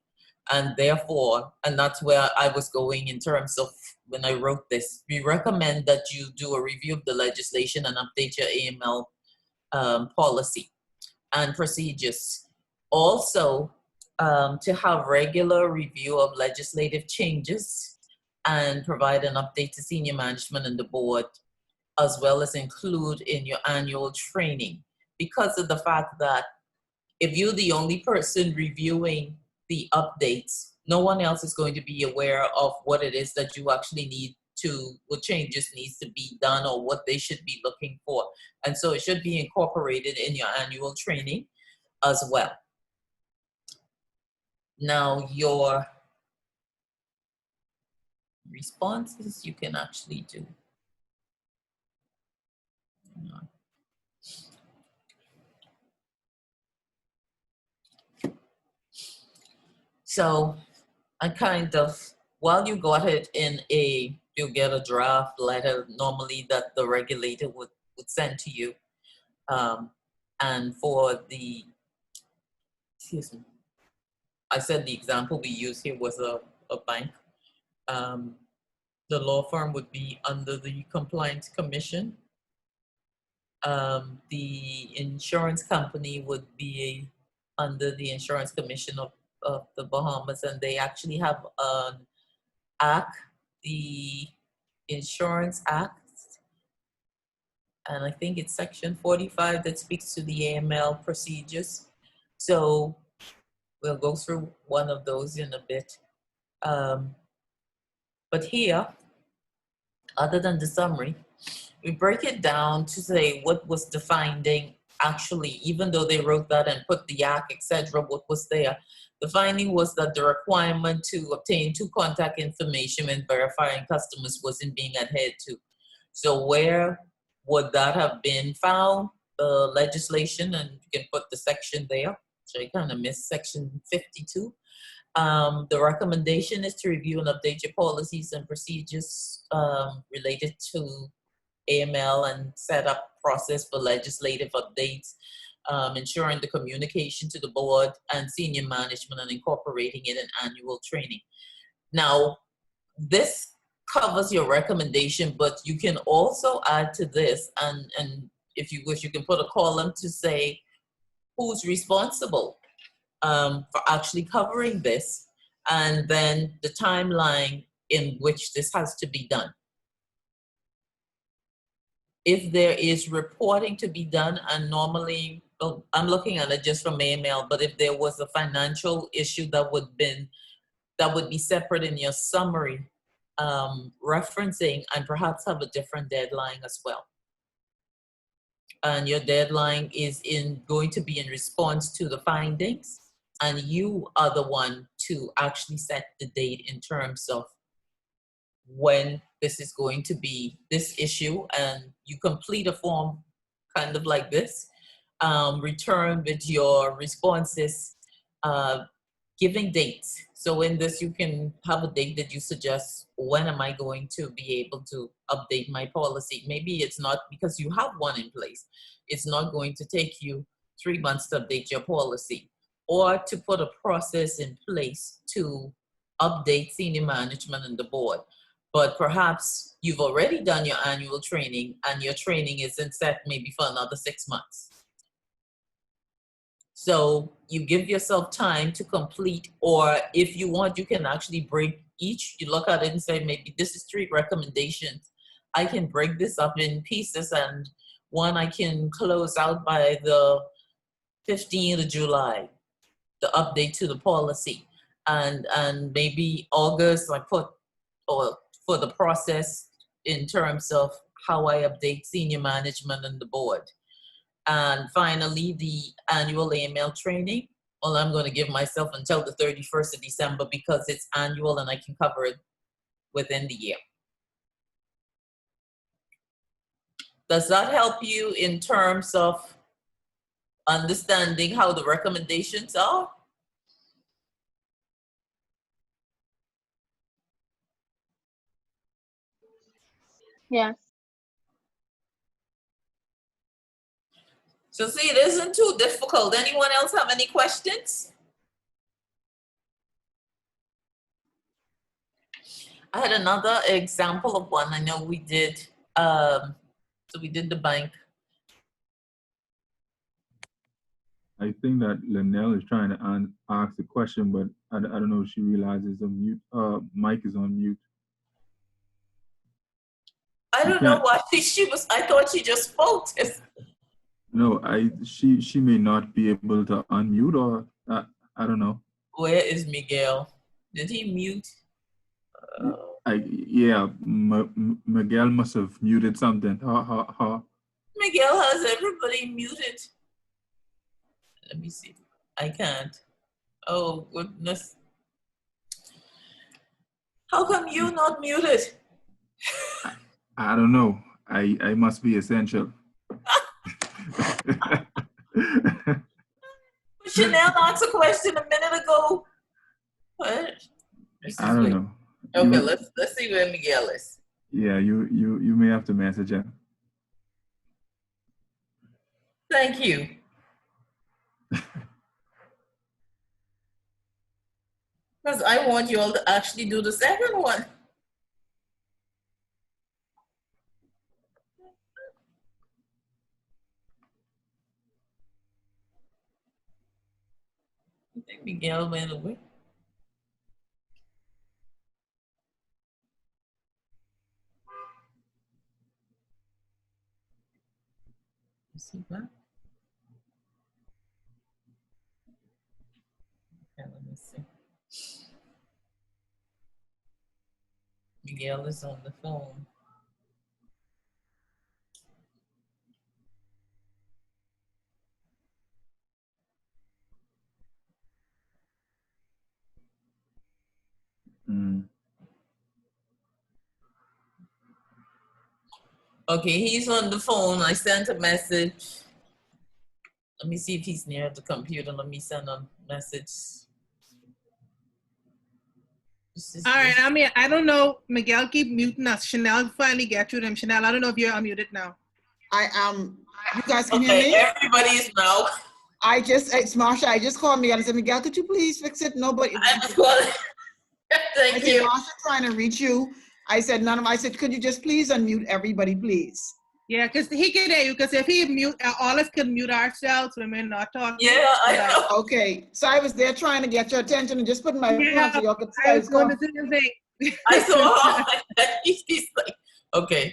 And therefore, and that's where I was going in terms of when I wrote this, we recommend that you do a review of the legislation and update your AML policy and procedures. Also, to have regular review of legislative changes and provide an update to senior management and the board, as well as include in your annual training, because of the fact that if you're the only person reviewing the updates, no one else is going to be aware of what it is that you actually need to, what changes needs to be done or what they should be looking for. And so it should be incorporated in your annual training as well. Now your responses you can actually do. So I kind of, while you got it in you'll get a draft letter normally that the regulator would send to you. And for the, excuse me, I said the example we used here was a bank. The law firm would be under the Compliance Commission. The insurance company would be under the Insurance Commission of the Bahamas, and they actually have an act, the Insurance Act, and I think it's section 45 that speaks to the AML procedures. So we'll go through one of those in a bit. But here, other than the summary, we break it down to say what was the finding actually, even though they wrote that and put the act, etc., what was there. The finding was that the requirement to obtain two contact information when verifying customers wasn't being adhered to. So where would that have been found? The legislation, and you can put the section there. So I kind of missed section 52. The recommendation is to review and update your policies and procedures related to AML and set up process for legislative updates, ensuring the communication to the board and senior management and incorporating it in annual training. Now, this covers your recommendation, but you can also add to this, and if you wish, you can put a column to say who's responsible for actually covering this, and then the timeline in which this has to be done. If there is reporting to be done, and normally well, I'm looking at it just from email, but if there was a financial issue that would be separate in your summary, referencing, and perhaps have a different deadline as well. And your deadline is going to be in response to the findings, and you are the one to actually set the date in terms of when this is going to be this issue, and you complete a form kind of like this, return with your responses, giving dates. So in this, you can have a date that you suggest, when am I going to be able to update my policy? Maybe it's not, because you have one in place, it's not going to take you 3 months to update your policy, or to put a process in place to update senior management and the board. But perhaps you've already done your annual training, and your training isn't set maybe for another 6 months. So you give yourself time to complete, or if you want, you can actually break each. You look at it and say, maybe this is 3 recommendations. I can break this up in pieces, and one I can close out by the 15th of July, the update to the policy. And maybe August, I put, or for the process in terms of how I update senior management and the board. And finally, the annual AML training. Well, I'm going to give myself until the 31st of December because it's annual and I can cover it within the year. Does that help you in terms of understanding how the recommendations are? Yes. So see, it isn't too difficult. Anyone else have any questions? I had another example of one. I know we did, so we did the bank. I think that Linnell is trying to ask a question, but I don't know if she realizes the mute mic is on mute. I don't know why she was, I thought she just spoke. No, she may not be able to unmute, or I don't know. Where is Miguel? Did he mute? Miguel must have muted something. Miguel has everybody muted. Let me see. I can't. Oh goodness. How come you not muted? I don't know. I must be essential. Chanel asked a question a minute ago. What? I don't know. Okay, let's see where Miguel is. Yeah, you may have to message him. Thank you. Because I want you all to actually do the second one. I think Miguel went away. Is he back? Okay, let me see. Miguel is on the phone. Okay, he's on the phone. I sent a message. Let me see if he's near the computer. Let me send a message. All right, I mean, I don't know. Miguel keep muting us. Chanel finally get you them. Chanel, I don't know if you're unmuted now. You guys can hear me? Everybody is now. It's Marsha. I just called Miguel and said, Miguel, could you please fix it? Nobody. Thank you. Marsha trying to reach you. I said, I said, could you just please unmute everybody, please? Yeah, because he can hear you. Because if he mute, all of us can mute ourselves. We may not talk. Yeah, I know. Okay, so I was there trying to get your attention and just putting my phone so y'all could see. I was going to do the thing. I saw he's like, okay.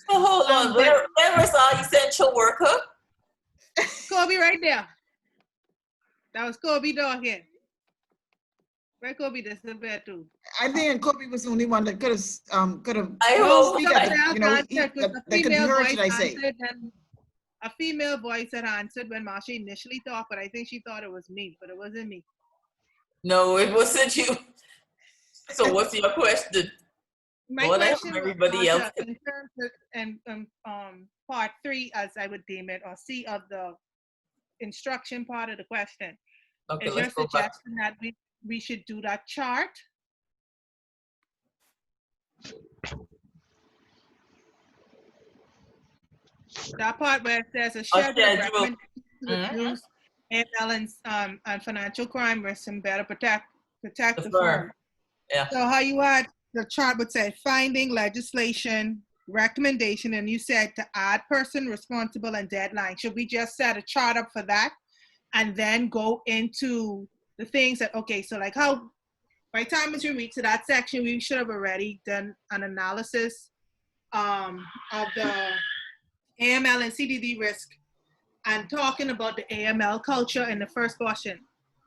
So hold on. Where is our essential worker? Kobe right there. That was Kobe talking. Where Kobe disappeared to? I think Kobe was the only one that could have. I No, hope speak somebody up, else you know, answered, 'cause that could be heard, should I say? A female voice had answered when Marsha initially talked, but I think she thought it was me, but it wasn't me. no, it wasn't you. So what's your question? My Lord, I hope question was, everybody else Marsha, in terms of part 3, as I would deem it, or C of the instruction part of the question, Okay, is your let's go back. suggestion that we should do that chart? That part where it says a schedule of schedule. recommendations to reduce AML and financial crime risks and better protect The the firm. firm. Yeah. So how you had the chart would say finding, legislation, recommendation, and you said to add person responsible and deadline. Should we just set a chart up for that and then go into the things that, okay, so like how, by the time as we reach to that section, we should have already done an analysis of the AML and CDD risk and talking about the AML culture in the first portion.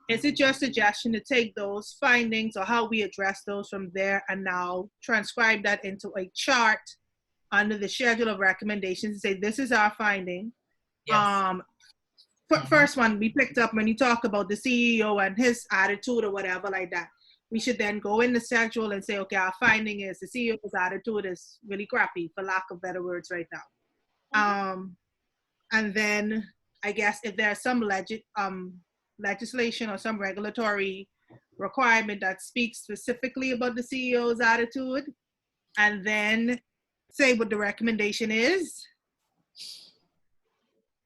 Is it your suggestion to take those findings or how we address those from there and now transcribe that into a chart under the schedule of recommendations and say, this is our finding? Yes. First one we picked up when you talk about the CEO and his attitude or whatever like that. We should then go in the schedule and say, okay, our finding is the CEO's attitude is really crappy, for lack of better words right now. And then I guess if there's some legislation or some regulatory requirement that speaks specifically about the CEO's attitude, and then say what the recommendation is.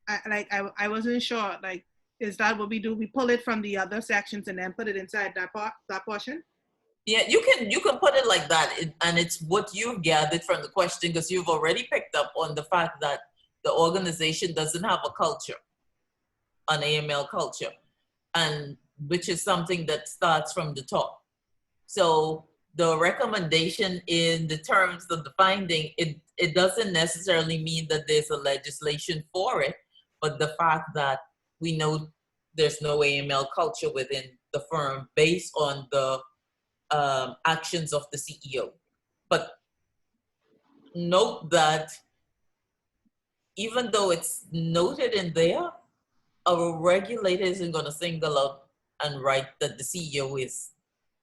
I wasn't sure, like, is that what we do? We pull it from the other sections and then put it inside that portion? Yeah, you can put it like that, and it's what you've gathered from the question, because you've already picked up on the fact that the organization doesn't have a culture, an AML culture, and which is something that starts from the top. So the recommendation in the terms of the finding, it doesn't necessarily mean that there's a legislation for it, but the fact that we know there's no AML culture within the firm based on the actions of the CEO. But note that even though it's noted in there, our regulator isn't going to single out and write that the CEO is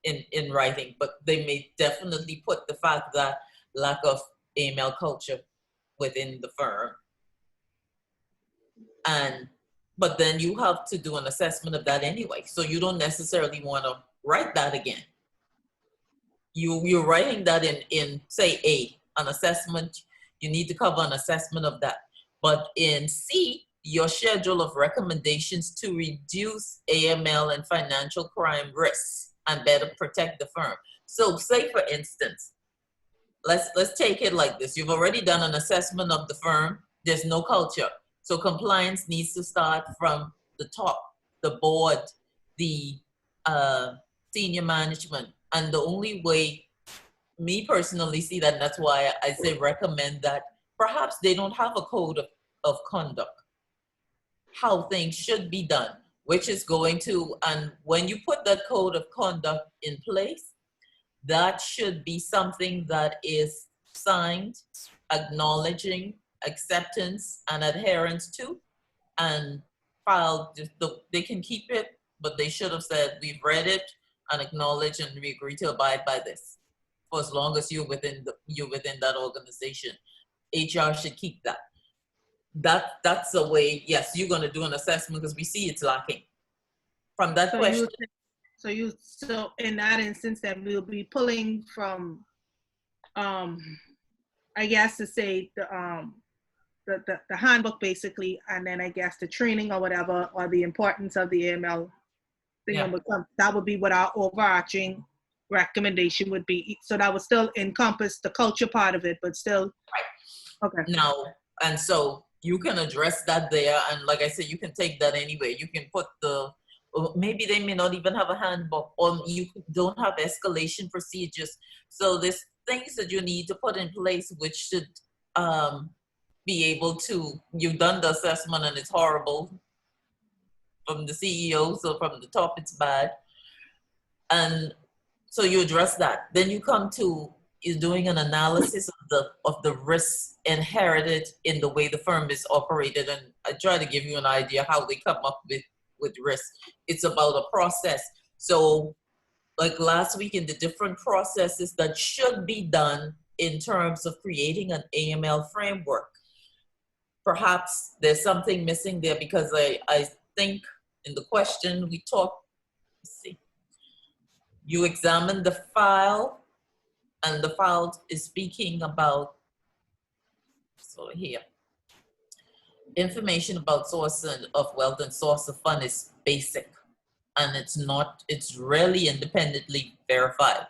in writing, but they may definitely put the fact that lack of AML culture within the firm. But then you have to do an assessment of that anyway. So you don't necessarily want to write that again. You're writing that in say A, an assessment, you need to cover an assessment of that. But in C, your schedule of recommendations to reduce AML and financial crime risks and better protect the firm. So say for instance, let's take it like this. You've already done an assessment of the firm. There's no culture. So compliance needs to start from the top, the board, the senior management. And the only way me personally see that, and that's why I say recommend that perhaps they don't have a code of conduct, how things should be done, which is going to, and when you put that code of conduct in place, that should be something that is signed, acknowledging acceptance and adherence to, and filed. They can keep it, but they should have said, we've read it and acknowledged and we agree to abide by this for as long as you're within that organization. HR should keep that. That's the way, yes, you're going to do an assessment because we see it's lacking. From that question. So in that instance, then we'll be pulling from, I guess to say the handbook basically, and then I guess the training or whatever, or the importance of the AML thing. Yeah. That would be what our overarching recommendation would be. So that would still encompass the culture part of it, but still. Right. Okay. Now, and so you can address that there, and like I said, you can take that anyway. You can put maybe they may not even have a handbook, or you don't have escalation procedures. So there's things that you need to put in place which should be able to, you've done the assessment and it's horrible from the CEO, so from the top it's bad. And so you address that. Then you come to is doing an analysis of the risks inherited in the way the firm is operated. And I try to give you an idea how they come up with risk. It's about a process. So like last week in the different processes that should be done in terms of creating an AML framework. Perhaps there's something missing there because I think in the question we talked, let's see, you examine the file and the file is speaking about, so here, information about source of wealth and source of fund is basic and it's rarely independently verified.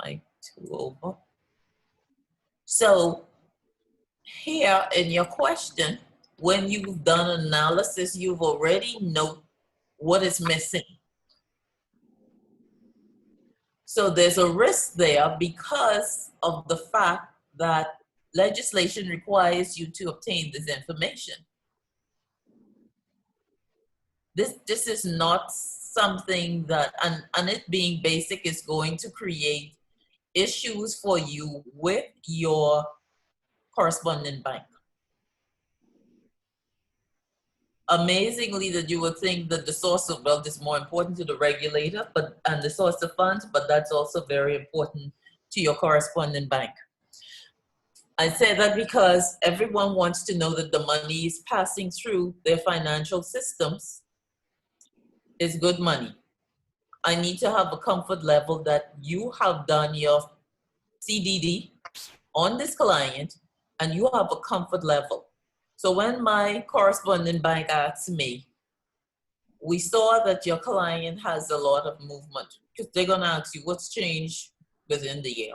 Mic 2 over. So here in your question, when you've done analysis, you've already know what is missing. So there's a risk there because of the fact that legislation requires you to obtain this information. This is not something that, and it being basic is going to create issues for you with your correspondent bank. Amazingly, that you would think that the source of wealth is more important to the regulator, and the source of funds, but that's also very important to your correspondent bank. I say that because everyone wants to know that the money is passing through their financial systems is good money. I need to have a comfort level that you have done your CDD on this client and you have a comfort level. So when my correspondent bank asks me, we saw that your client has a lot of movement, because they're gonna ask you what's changed within the year.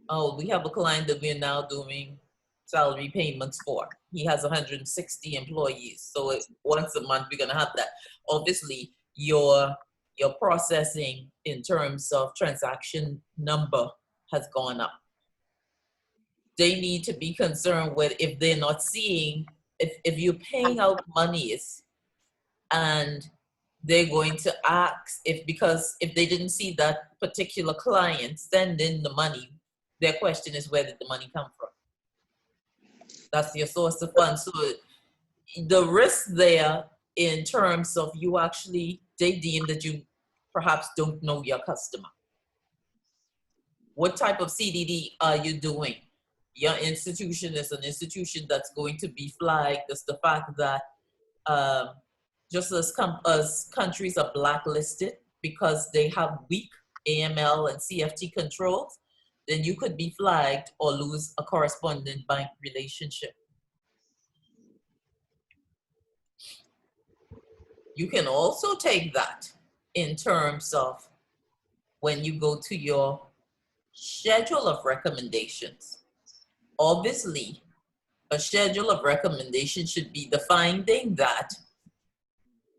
Oh, we have a client that we're now doing salary payments for. He has 160 employees. So once a month, we're gonna have that. Obviously, your processing in terms of transaction number has gone up. They need to be concerned with if they're not seeing, if you're paying out monies and they're going to ask because if they didn't see that particular client send in the money, their question is where did the money come from? That's your source of funds. So the risk there in terms of you actually, they deem that you perhaps don't know your customer. What type of CDD are you doing? Your institution is an institution that's going to be flagged as the fact that just as countries are blacklisted because they have weak AML and CFT controls, then you could be flagged or lose a correspondent bank relationship. You can also take that in terms of when you go to your schedule of recommendations. Obviously, a schedule of recommendations should be the finding that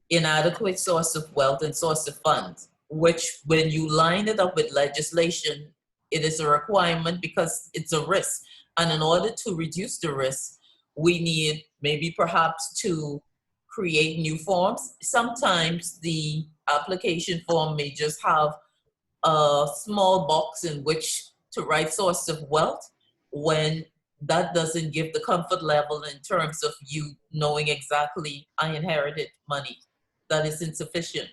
inadequate source of wealth and source of funds, which when you line it up with legislation, it is a requirement because it's a risk. And in order to reduce the risk, we need maybe perhaps to create new forms. Sometimes the application form may just have a small box in which to write source of wealth, when that doesn't give the comfort level in terms of you knowing exactly I inherited money. That is insufficient.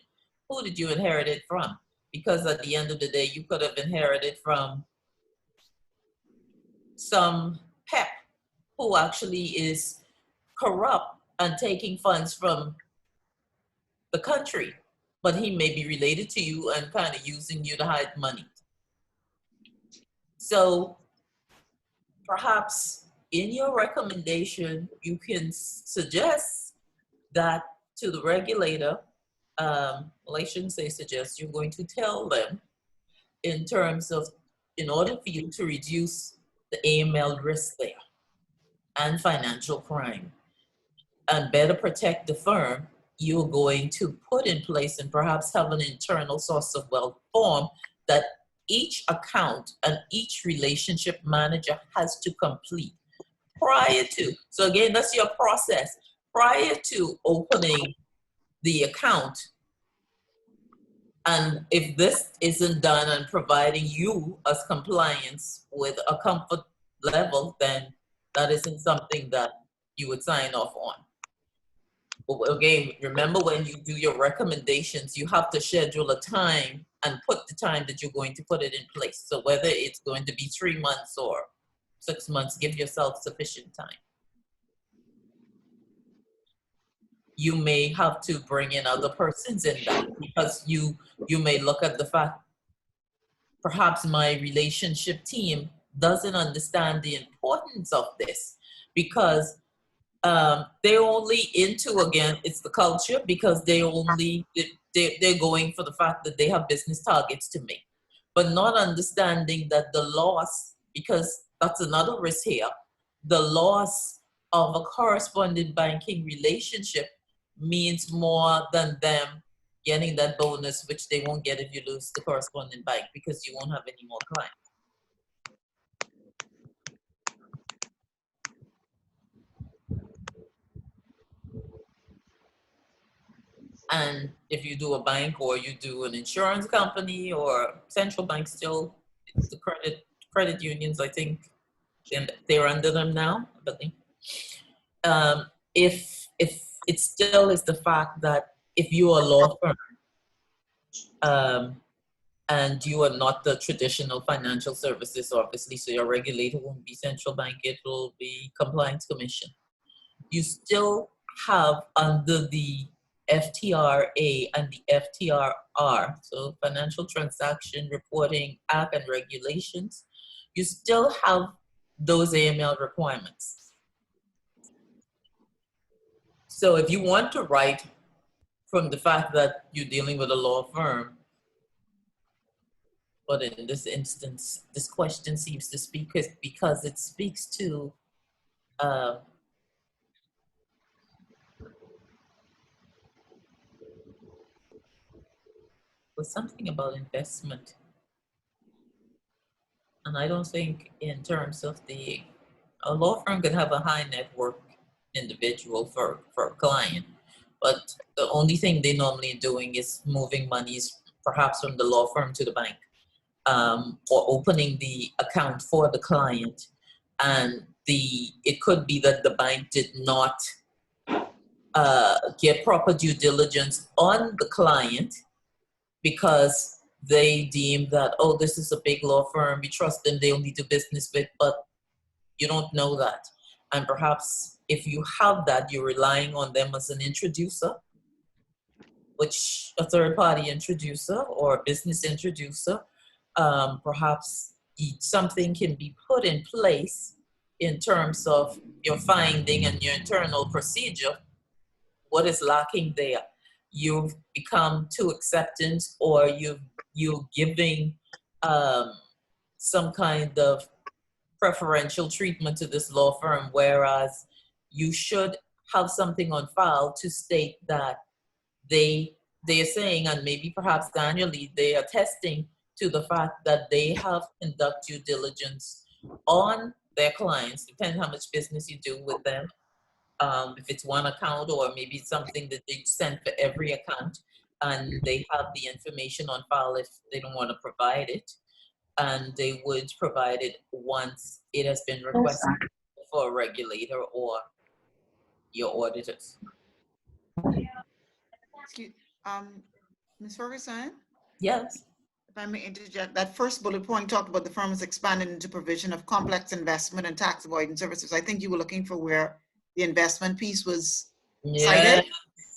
Who did you inherit it from? Because at the end of the day, you could have inherited from some PEP who actually is corrupt and taking funds from the country, but he may be related to you and kind of using you to hide money. So perhaps in your recommendation, you can suggest that to the regulator, well, I shouldn't say suggest, you're going to tell them in terms of, in order for you to reduce the AML risk there and financial crime and better protect the firm, you're going to put in place and perhaps have an internal source of wealth form that each account and each relationship manager has to complete prior to. So again, that's your process. Prior to opening the account, and if this isn't done and providing you as compliance with a comfort level, then that isn't something that you would sign off on. But again, remember when you do your recommendations, you have to schedule a time and put the time that you're going to put it in place. So whether it's going to be 3 months or 6 months, give yourself sufficient time. You may have to bring in other persons in that, because you may look at the fact, perhaps my relationship team doesn't understand the importance of this, because they're only into, again, it's the culture, because they're going for the fact that they have business targets to make, but not understanding that the loss, because that's another risk here, the loss of a correspondent banking relationship means more than them getting that bonus, which they won't get if you lose the correspondent bank, because you won't have any more clients. And if you do a bank or you do an insurance company or central bank, still, it's the credit unions, I think, and they're under them now, I think. If it still is the fact that if you're a law firm, and you are not the traditional financial services, obviously, so your regulator won't be central bank, it will be compliance commission. You still have under the FTRA and the FTRR, so Financial Transaction Reporting Act and regulations, you still have those AML requirements. So if you want to write from the fact that you're dealing with a law firm, but in this instance, this question seems to speak because it speaks to was something about investment. And I don't think in terms of a law firm can have a high net worth individual for a client, but the only thing they normally are doing is moving monies perhaps from the law firm to the bank, or opening the account for the client. And it could be that the bank did not get proper due diligence on the client, because they deem that, oh, this is a big law firm, we trust them, they only do business with, but you don't know that. And perhaps if you have that, you're relying on them as an introducer, which a third party introducer or a business introducer, perhaps something can be put in place in terms of your finding and your internal procedure. What is lacking there? You've become too acceptant, or you're giving some kind of preferential treatment to this law firm, whereas you should have something on file to state that they are saying, and maybe perhaps annually, they are attesting to the fact that they have conducted due diligence on their clients, depending how much business you do with them. If it's one account, or maybe it's something that they send for every account, and they have the information on file if they don't want to provide it, and they would provide it once it has been requested for a regulator or your auditors. Ms. Ferguson? Yes. If I may interject, that first bullet point talked about the firm is expanded into provision of complex investment and tax avoidance services. I think you were looking for where the investment piece was cited.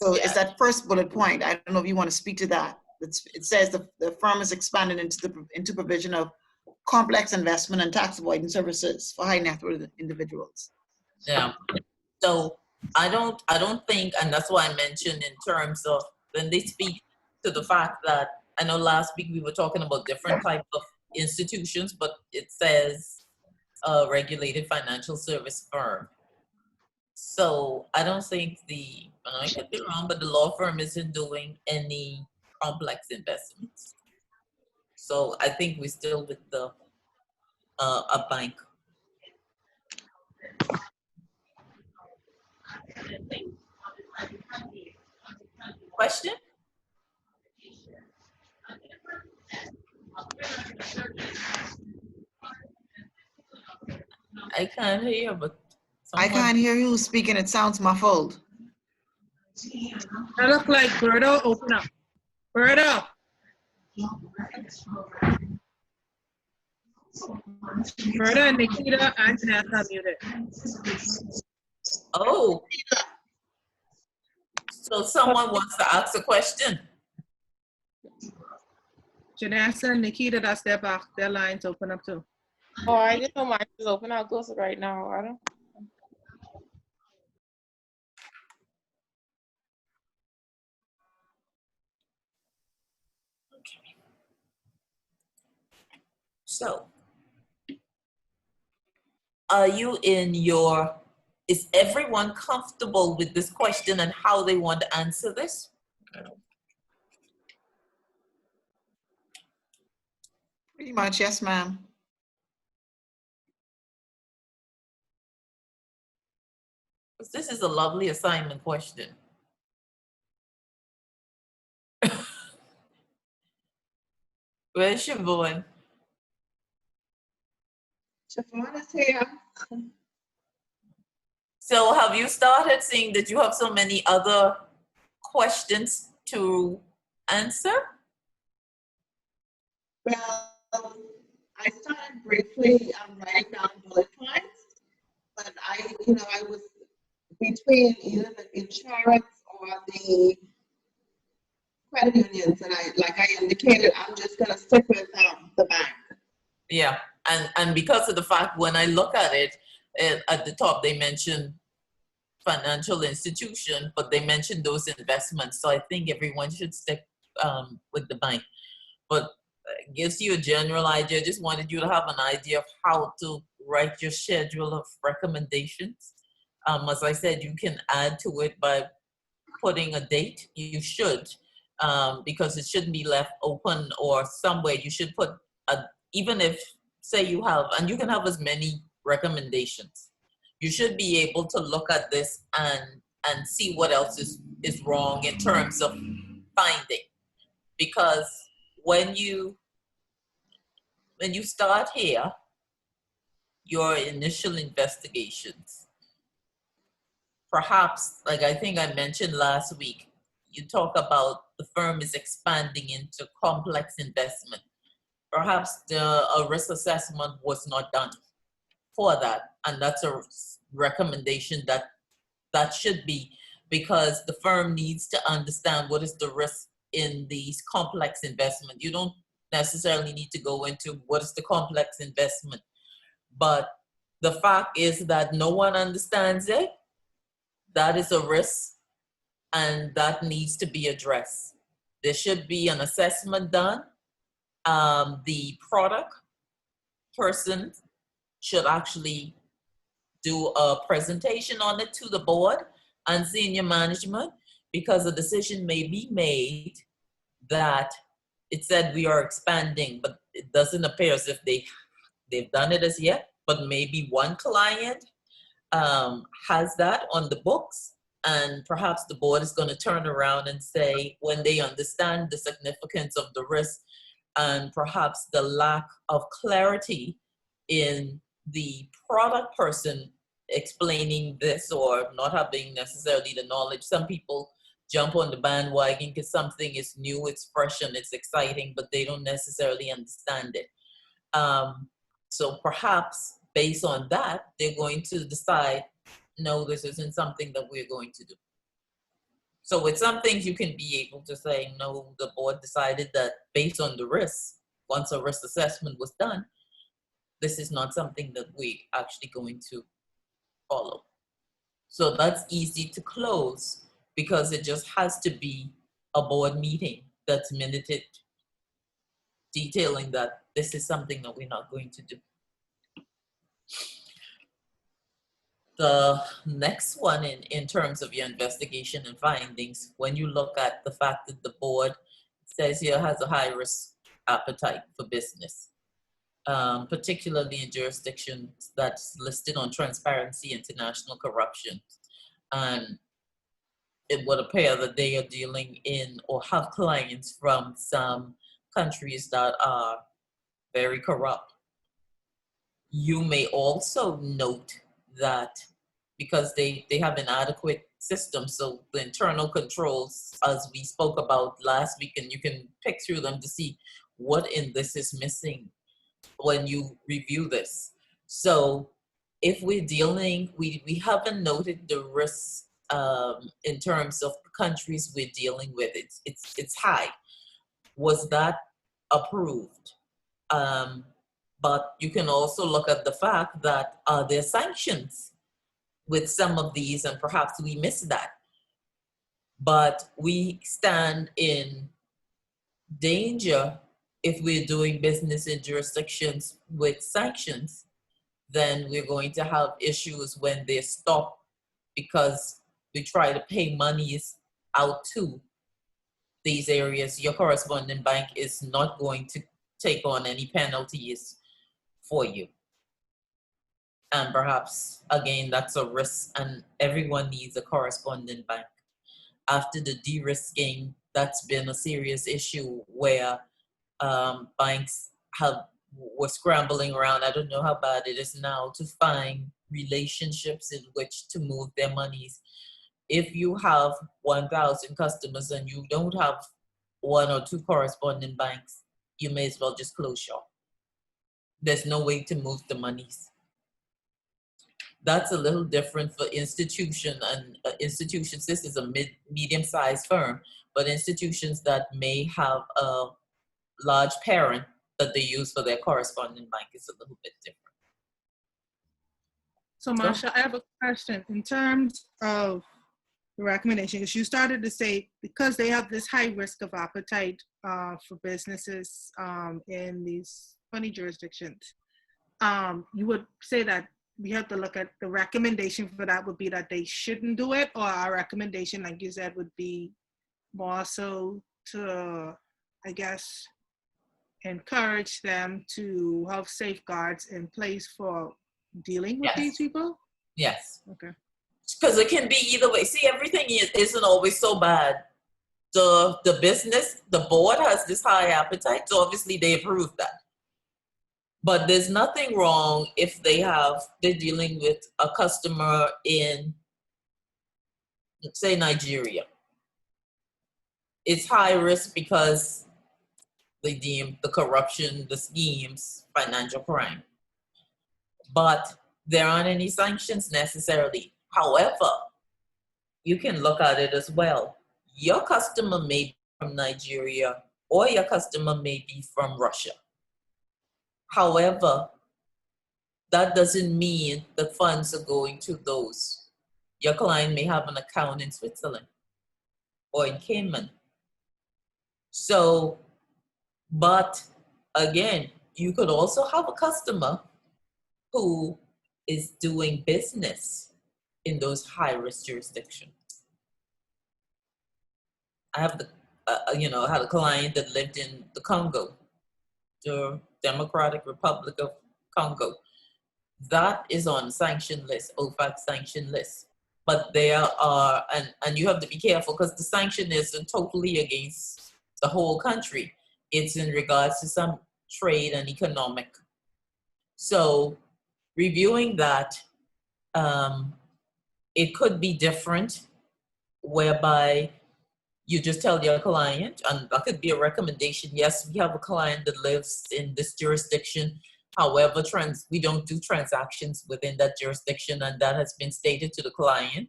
So is that first bullet point? I don't know if you want to speak to that. It says the firm is expanded into provision of complex investment and tax avoidance services for high net worth individuals. Yeah. So I don't think, and that's why I mentioned in terms of when they speak to the fact that, I know last week we were talking about different types of institutions, but it says regulated financial service firm. So I don't think I could be wrong, but the law firm isn't doing any complex investments. So I think we're still with the a bank. Question? I can't hear, but I can't hear you speaking. It sounds muffled. That look like Berto, open up. Berto. Berta and Nikita and Janessa muted. Oh. So someone wants to ask a question. Janessa and Nikita, that's their lines open up too. Oh, I didn't know mine was open. I'll close it right now. I don't. So, are you in your, is everyone comfortable with this question and how they want to answer this? Pretty much, yes, ma'am. Because this is a lovely assignment question. Where's Siobhan? Siobhan is here. So have you started seeing that you have so many other questions to answer? Well, I started briefly writing down bullet points, but I was between either the insurance or the credit unions, and like I indicated, I'm just gonna stick with the bank. Yeah, and because of the fact when I look at it, at the top they mention financial institution, but they mention those investments. So I think everyone should stick with the bank. But it gives you a general idea. Just wanted you to have an idea of how to write your schedule of recommendations. As I said, you can add to it by putting a date. You should, because it shouldn't be left open or somewhere. You should put even if, say you have, and you can have as many recommendations. You should be able to look at this and see what else is wrong in terms of finding. Because when you start here, your initial investigations, perhaps, like I think I mentioned last week, you talk about the firm is expanding into complex investment. Perhaps a risk assessment was not done for that, and that's a recommendation that should be, because the firm needs to understand what is the risk in these complex investment. You don't necessarily need to go into what is the complex investment, but the fact is that no one understands it. That is a risk, and that needs to be addressed. There should be an assessment done. The product person should actually do a presentation on it to the board and senior management, because a decision may be made that it said we are expanding, but it doesn't appear as if they've done it as yet. But maybe one client has that on the books, and perhaps the board is going to turn around and say, when they understand the significance of the risk and perhaps the lack of clarity in the product person explaining this, or not having necessarily the knowledge. Some people jump on the bandwagon because something is new, it's fresh, and it's exciting, but they don't necessarily understand it. So perhaps based on that, they're going to decide, no, this isn't something that we're going to do. So with some things you can be able to say, no, the board decided that based on the risk, once a risk assessment was done, this is not something that we're actually going to follow. So that's easy to close, because it just has to be a board meeting that's minuted, detailing that this is something that we're not going to do. The next one in terms of your investigation and findings, when you look at the fact that the board says here has a high risk appetite for business, particularly in jurisdictions that's listed on Transparency International corruption. And it would appear that they are dealing in or have clients from some countries that are very corrupt. You may also note that because they have an adequate system, so the internal controls, as we spoke about last week, and you can pick through them to see what in this is missing when you review this. So if we're dealing, we haven't noted the risks in terms of the countries we're dealing with. It's high. Was that approved? But you can also look at the fact that there are sanctions with some of these, and perhaps we miss that. But we stand in danger if we're doing business in jurisdictions with sanctions. Then we're going to have issues when they stop because we try to pay monies out to these areas. Your correspondent bank is not going to take on any penalties for you. And perhaps, again, that's a risk, and everyone needs a correspondent bank. After the de-risking, that's been a serious issue where banks were scrambling around. I don't know how bad it is now to find relationships in which to move their monies. If you have 1,000 customers and you don't have 1 or 2 correspondent banks, you may as well just close shop. There's no way to move the monies. That's a little different for institutions. This is a medium-sized firm, but institutions that may have a large parent that they use for their correspondent bank is a little bit different. So Marsha, I have a question in terms of the recommendation, because you started to say because they have this high risk of appetite for businesses in these funny jurisdictions, you would say that we have to look at the recommendation for that would be that they shouldn't do it, or our recommendation, like you said, would be more so to, I guess, encourage them to have safeguards in place for dealing with these people? Yes. Okay. Because it can be either way. See, everything isn't always so bad. The business, the board has this high appetite, so obviously they approve that. But there's nothing wrong if they're dealing with a customer in, let's say, Nigeria. It's high risk because they deem the corruption, the schemes, financial crime. But there aren't any sanctions necessarily. However, you can look at it as well. Your customer may be from Nigeria or your customer may be from Russia. However, that doesn't mean the funds are going to those. Your client may have an account in Switzerland or in Cayman. So, but again, you could also have a customer who is doing business in those high-risk jurisdictions. I have had a client that lived in the Congo, the Democratic Republic of Congo. That is on sanction list, OFAC sanction list. But there are, and you have to be careful because the sanction isn't totally against the whole country. It's in regards to some trade and economic. So reviewing that, it could be different, whereby you just tell your client, and that could be a recommendation. Yes, we have a client that lives in this jurisdiction. However, we don't do transactions within that jurisdiction, and that has been stated to the client,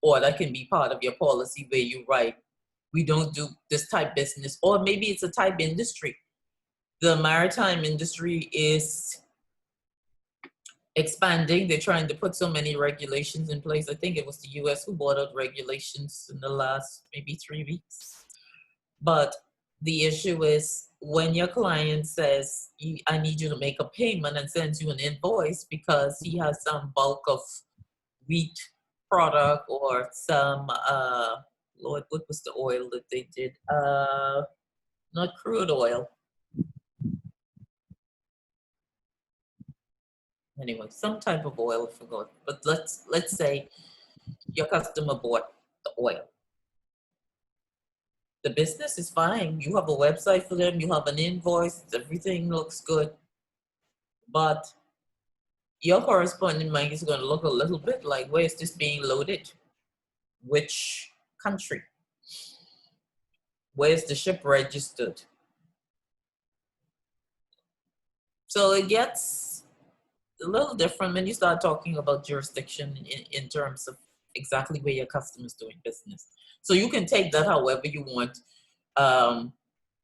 or that can be part of your policy where you write, we don't do this type business, or maybe it's a type industry. The maritime industry is expanding. They're trying to put so many regulations in place. I think it was the US who brought out regulations in the last maybe 3 weeks. But the issue is when your client says, I need you to make a payment, and sends you an invoice because he has some bulk of wheat product or some, Lord, what was the oil that they did? Not crude oil. anyway, some type of oil, I forgot. But let's say your customer bought the oil. The business is fine. You have a website for them, you have an invoice, everything looks good. But your corresponding bank is going to look a little bit like, where is this being loaded? Which country? Where's the ship registered? So it gets a little different when you start talking about jurisdiction in terms of exactly where your customer's doing business. So you can take that however you want.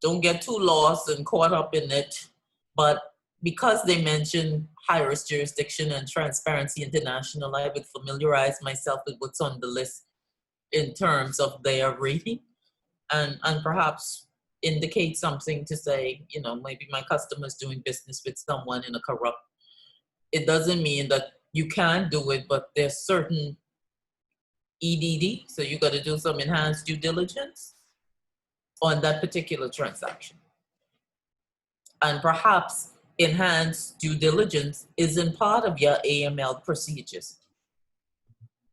Don't get too lost and caught up in it. But because they mention high-risk jurisdiction and Transparency International, I would familiarize myself with what's on the list in terms of their rating, and perhaps indicate something to say, you know, maybe my customer's doing business with someone in a corrupt. It doesn't mean that you can't do it, but there's certain EDD, so you got to do some enhanced due diligence on that particular transaction. And perhaps enhanced due diligence isn't part of your AML procedures.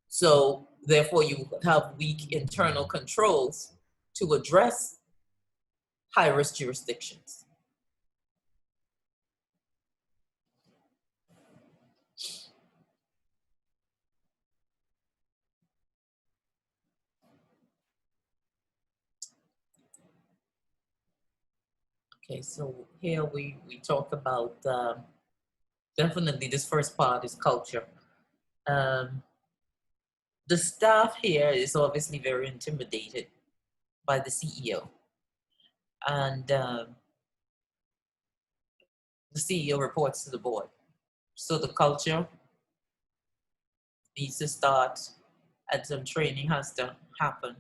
So therefore you have weak internal controls to address high-risk jurisdictions. Okay, so here we talk about, definitely this first part is culture. The staff here is obviously very intimidated by the CEO. And the CEO reports to the board. So the culture needs to start, and some training has to happen.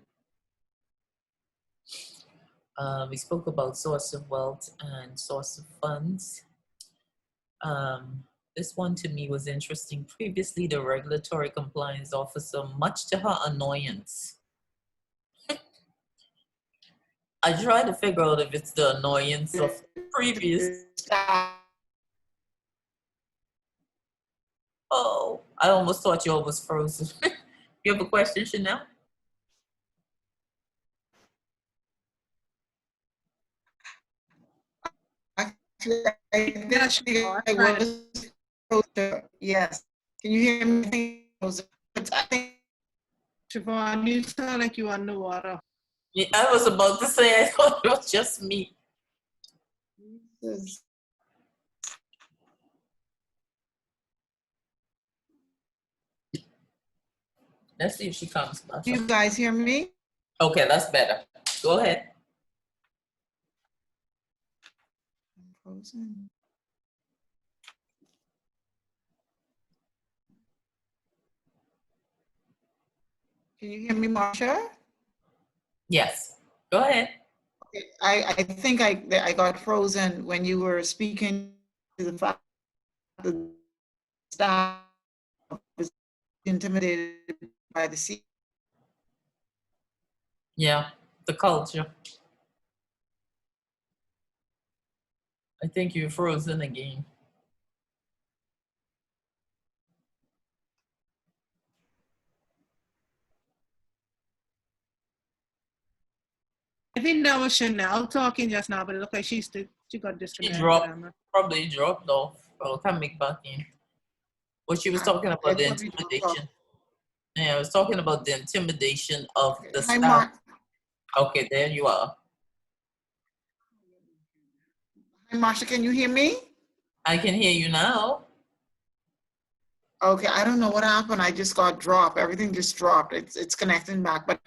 We spoke about source of wealth and source of funds. This one to me was interesting. Previously, the regulatory compliance officer, much to her annoyance. I try to figure out if it's the annoyance of previous. Oh, I almost thought you all was frozen. You have a question, Chanel? Actually, I was, yes. Can you hear me? Siobhan, you sound like you on the water. Yeah, I was about to say, I thought it was just me. Let's see if she comes back. You guys hear me? Okay, that's better. Go ahead. Frozen. Can you hear me, Marsha? Yes, go ahead. Okay, I think I got frozen when you were speaking to the fact that the staff was intimidated by the CEO. Yeah, the culture. I think you're frozen again. I think that was Chanel talking just now, but it looked like she got disconnected. She dropped, probably dropped off or coming back in. What she was talking about the intimidation. Yeah, I was talking about the intimidation of the Hi, staff. Mark. Okay, there you are. Hi, Marsha, can you hear me? I can hear you now. Okay, I don't know what happened. I just got dropped. Everything just dropped. It's connecting back. But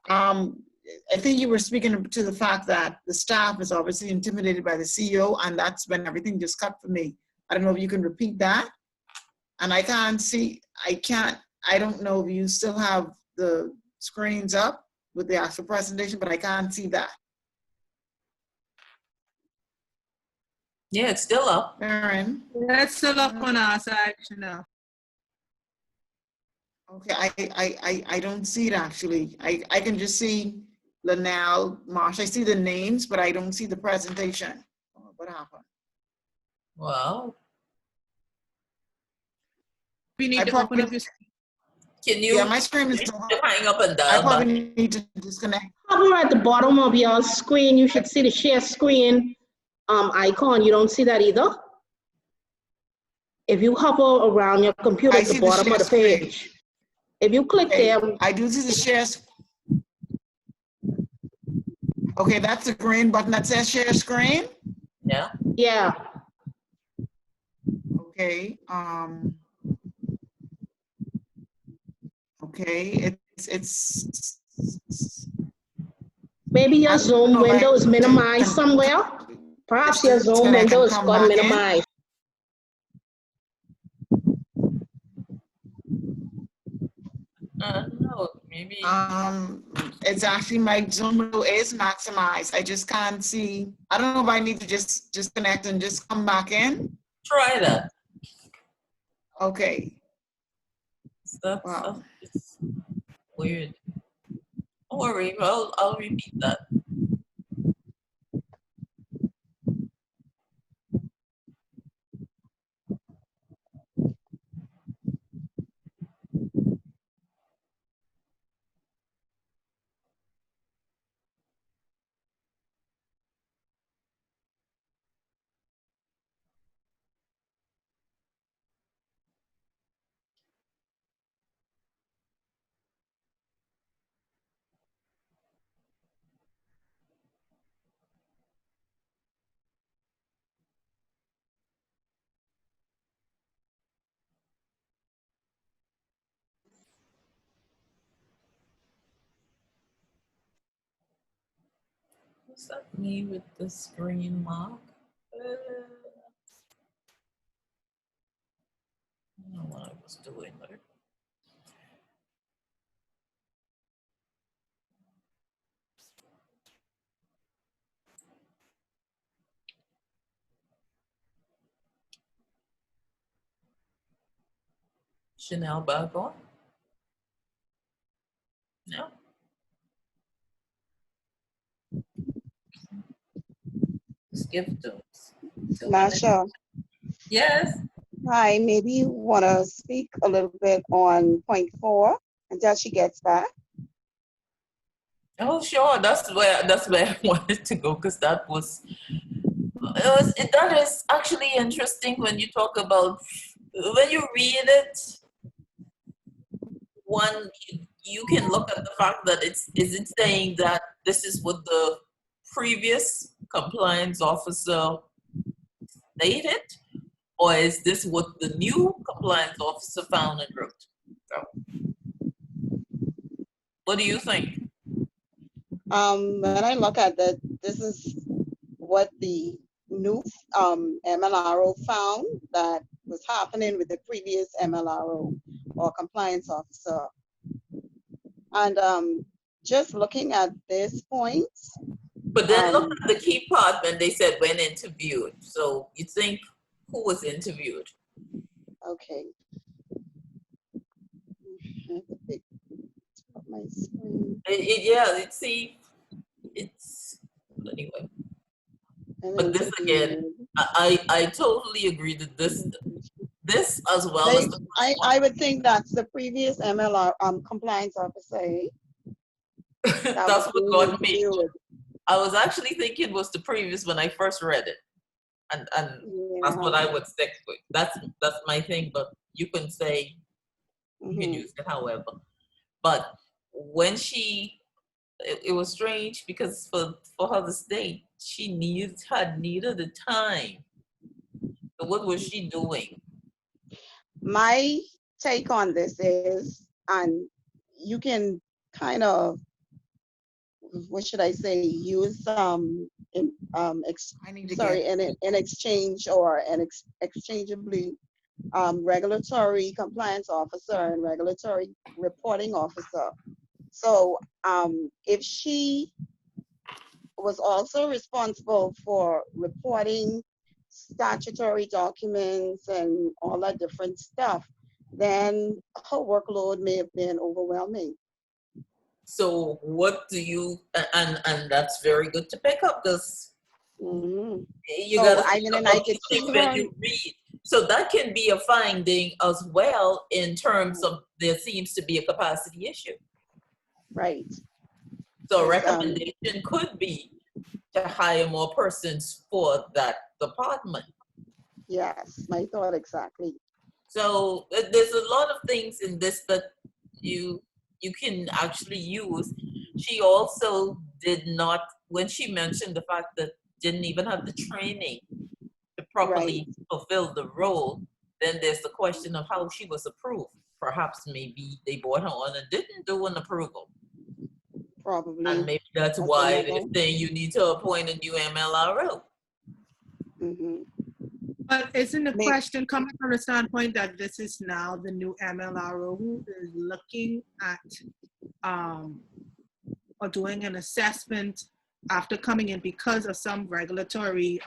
I think you were speaking to the fact that the staff is obviously intimidated by the CEO, and that's when everything just cut for me. I don't know if you can repeat that. And I can't see, I don't know if you still have the screens up with the actual presentation, but I can't see that. Yeah, it's still up. Aaron? That's still up on our side, Chanel. Okay, I don't see it actually. I can just see Linnell, Marsha. I see the names, but I don't see the presentation. What happened? Wow. We need I to probably- open up this. Can you Yeah, my screen is. hang up and I dial back? probably need to disconnect. Hover at the bottom of your screen, you should see the share screen icon. You don't see that either? If you hover around your computer I at the see the bottom of the share screen. page, if you click Okay, there, I do see the shares. Okay, that's the green button that says share screen. Yeah. yeah, Okay, okay, it's. maybe your I don't Zoom know if I window is can- minimized somewhere. Perhaps your Zoom disconnect and window is come got back in. minimized. No, maybe. It's actually my Zoom window is maximized. I just can't see. I don't know if I need to just connect and just come back in. Try that. Okay. That's Wow. it's weird. Don't worry, I'll repeat that. Was that me with the screen mark? I don't know what I was doing there. Chanel back on? No. Skip those. Marsha, Yes. hi, maybe you want to speak a little bit on point 4 until she gets back. Oh, sure. That's where I wanted to go because that that is actually interesting when you talk about when you read it. One, you can look at the fact that is it saying that this is what the previous compliance officer stated, or is this what the new compliance officer found and wrote? So, what do you think? When I look at that, this is what the new MLRO found that was happening with the previous MLRO or compliance officer. And just looking at this point. But then look at the key part when they said when interviewed. So you think who was interviewed? Okay. My screen. It's anyway. But this again, I totally agree that this as well as the I would think that's the previous MLR compliance officer. Eh? That's what got me. I was actually thinking it was the previous when I first read it, and that's what I would stick with. That's my thing. But you can say you can use it however. But when it was strange because for her to state she had needed the time. So what was she doing? My take on this is, and you can kind of, what should I say, use in exchange or exchangeably regulatory compliance officer and regulatory reporting officer. So if she was also responsible for reporting statutory documents and all that different stuff, then her workload may have been overwhelming. So what do you, and that's very good to pick up, because Mhm. You So, gotta I think mean, and I about could these see things her. when you read. So that can be a finding as well in terms of there seems to be a capacity issue. Right. So a 'Cause, recommendation could be to hire more persons for that department. yes, my thought exactly. So there's a lot of things in this that you can actually use. She also did not, when she mentioned the fact that didn't even have the training to properly fulfill the role, then there's the question of how she was approved. Perhaps maybe they brought her on and didn't do an approval. Probably. And maybe that's At the why level. they're saying you need to appoint a new MLRO. Mhm. But isn't the May- question coming from the standpoint that this is now the new MLRO who is looking at or doing an assessment after coming in because of some regulatory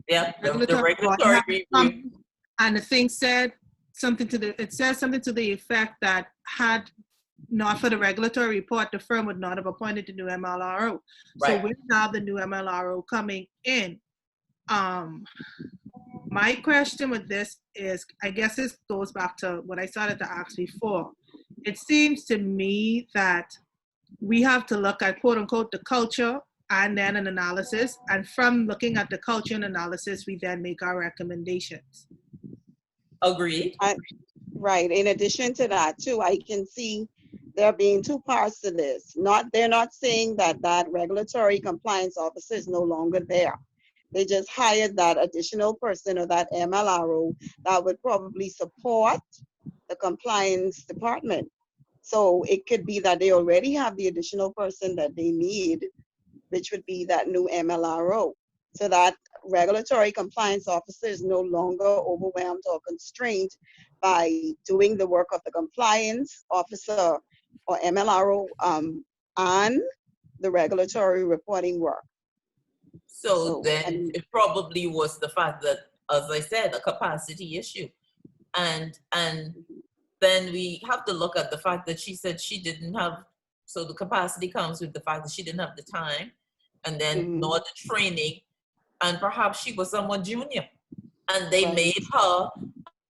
Yeah, the regulatory regulatory review. and the thing said something to the effect that had not for the regulatory report, the firm would not have appointed the new MLRO. So Right. we're now the new MLRO coming in. My question with this is, I guess this goes back to what I started to ask before. It seems to me that we have to look at quote unquote the culture and then an analysis. And from looking at the culture and analysis, we then make our recommendations. Agreed. Right. In addition to that, too, I can see there being two parts to this. They're not saying that that regulatory compliance officer is no longer there. They just hired that additional person or that MLRO that would probably support the compliance department. So it could be that they already have the additional person that they need, which would be that new MLRO. So that regulatory compliance officer is no longer overwhelmed or constrained by doing the work of the compliance officer or MLRO and the regulatory reporting work. So then it probably was the fact that, as I said, a capacity issue. And then we have to look at the fact that she said she didn't have, so the capacity comes with the fact that she didn't have the time and then nor the training, and perhaps she was someone junior. And they made her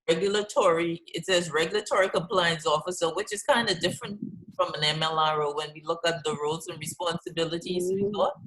regulatory, it says regulatory compliance officer, which is kind of different from an MLRO when we look at the roles and responsibilities, we thought.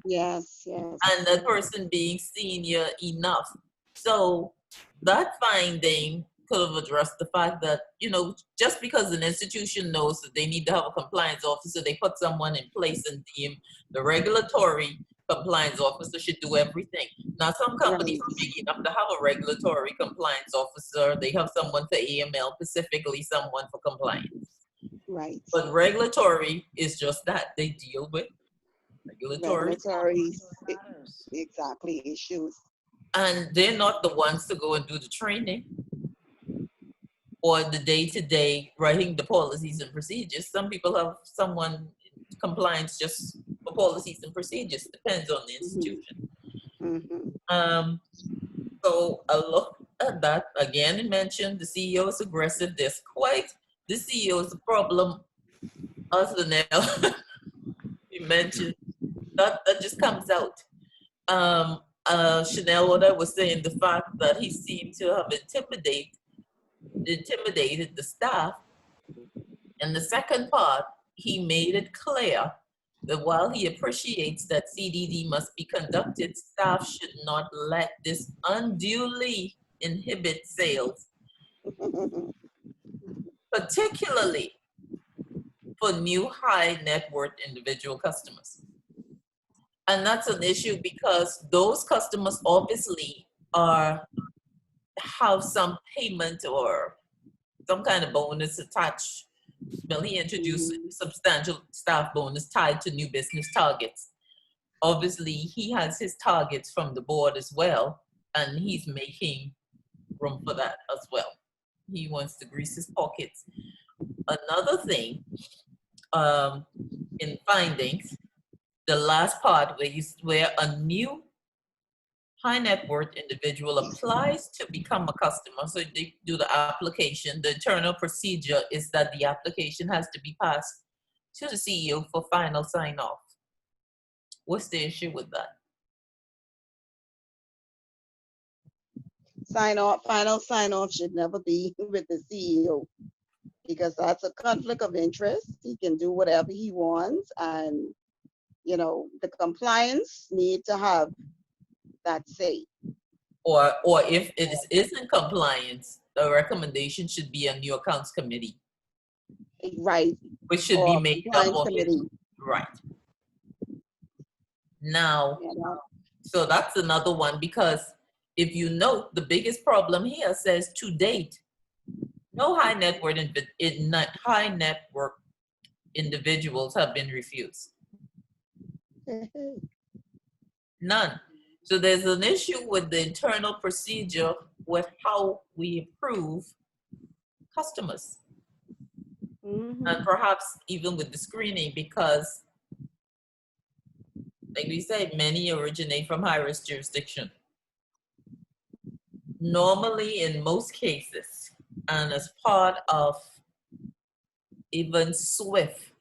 Yes, yes. And that person being senior enough. So that finding could have addressed the fact that, you know, just because an institution knows that they need to have a compliance officer, they put someone in place and deem the regulatory compliance officer should do everything. Now, some companies are big enough to have a regulatory compliance officer. They have someone for AML, specifically someone for compliance. Right. But regulatory is just that. They deal with regulatory exactly issues. And they're not the ones to go and do the training or the day-to-day writing the policies and procedures. Some people have someone in compliance just for policies and procedures. Depends on the institution. So I look at that again. It mentioned the CEO is aggressive. There's quite the CEO is a problem. As Linnell you mentioned that just comes out. Chanel, what I was saying, the fact that he seemed to have intimidated the staff. And the second part, he made it clear that while he appreciates that CDD must be conducted, staff should not let this unduly inhibit sales, particularly for new high net worth individual customers. And that's an issue because those customers obviously have some payment or some kind of bonus attached. Well, he introduced a substantial staff bonus tied to new business targets. Obviously, he has his targets from the board as well, and he's making room for that as well. He wants to grease his pockets. Another thing in findings, the last part where a new high net worth individual applies to become a customer. So they do the application. The internal procedure is that the application has to be passed to the CEO for final sign off. What's the issue with that? Final sign off should never be with the CEO, because that's a conflict of interest. He can do whatever he wants, and the compliance need to have that say. Or if it is in compliance, the recommendation should be a new accounts committee, Right. which should be Or made up compliance of it. committee. Right. Now, You know? so that's another one, because if you note, the biggest problem here says to date, no high net worth individuals have been refused. None. So there's an issue with the internal procedure with how we approve customers. And perhaps even with the screening, because like we said, many originate from high-risk jurisdiction. Normally, in most cases, and as part of even SWIFT,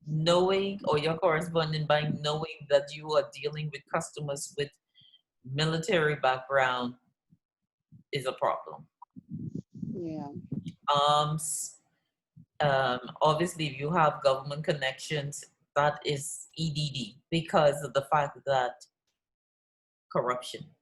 knowing, or your correspondent bank knowing that you are dealing with customers with military background is a problem. Yeah. Obviously, if you have government connections, that is EDD because of the fact that corruption.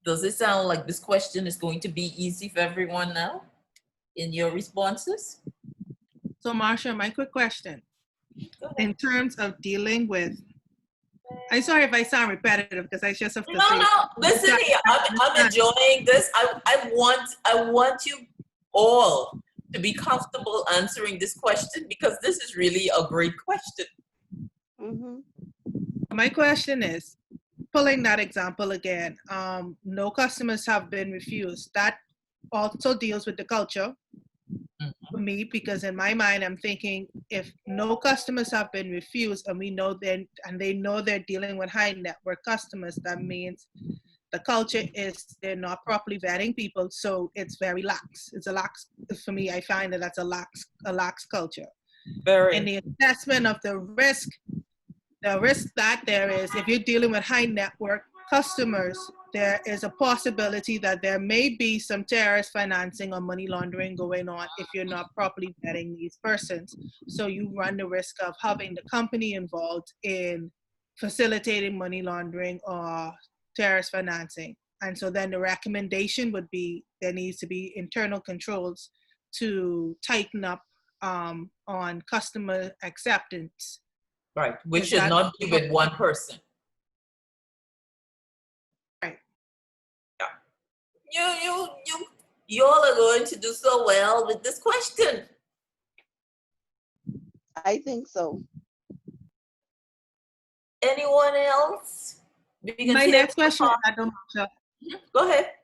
Does it sound like this question is going to be easy for everyone now in your responses? So Marsha, my quick question. In terms of dealing with, I'm sorry if I sound repetitive because I just have to say. No, listen here, I'm enjoying this. I want you all to be comfortable answering this question because this is really a great question. My question is, pulling that example again, no customers have been refused. That also deals with the culture for me, because in my mind, I'm thinking if no customers have been refused and we know they know they're dealing with high net worth customers, that means the culture is they're not properly vetting people. So it's very lax. It's a lax, for me, I find that that's a lax culture. Very. And the assessment of the risk that there is, if you're dealing with high net worth customers, there is a possibility that there may be some terrorist financing or money laundering going on if you're not properly vetting these persons. So you run the risk of having the company involved in facilitating money laundering or terrorist financing. And so then the recommendation would be there needs to be internal controls to tighten up on customer acceptance. Right, which should not be with one person. Right. Yeah. You all are going to do so well with this question. I think so. Anyone else? My next question, go ahead.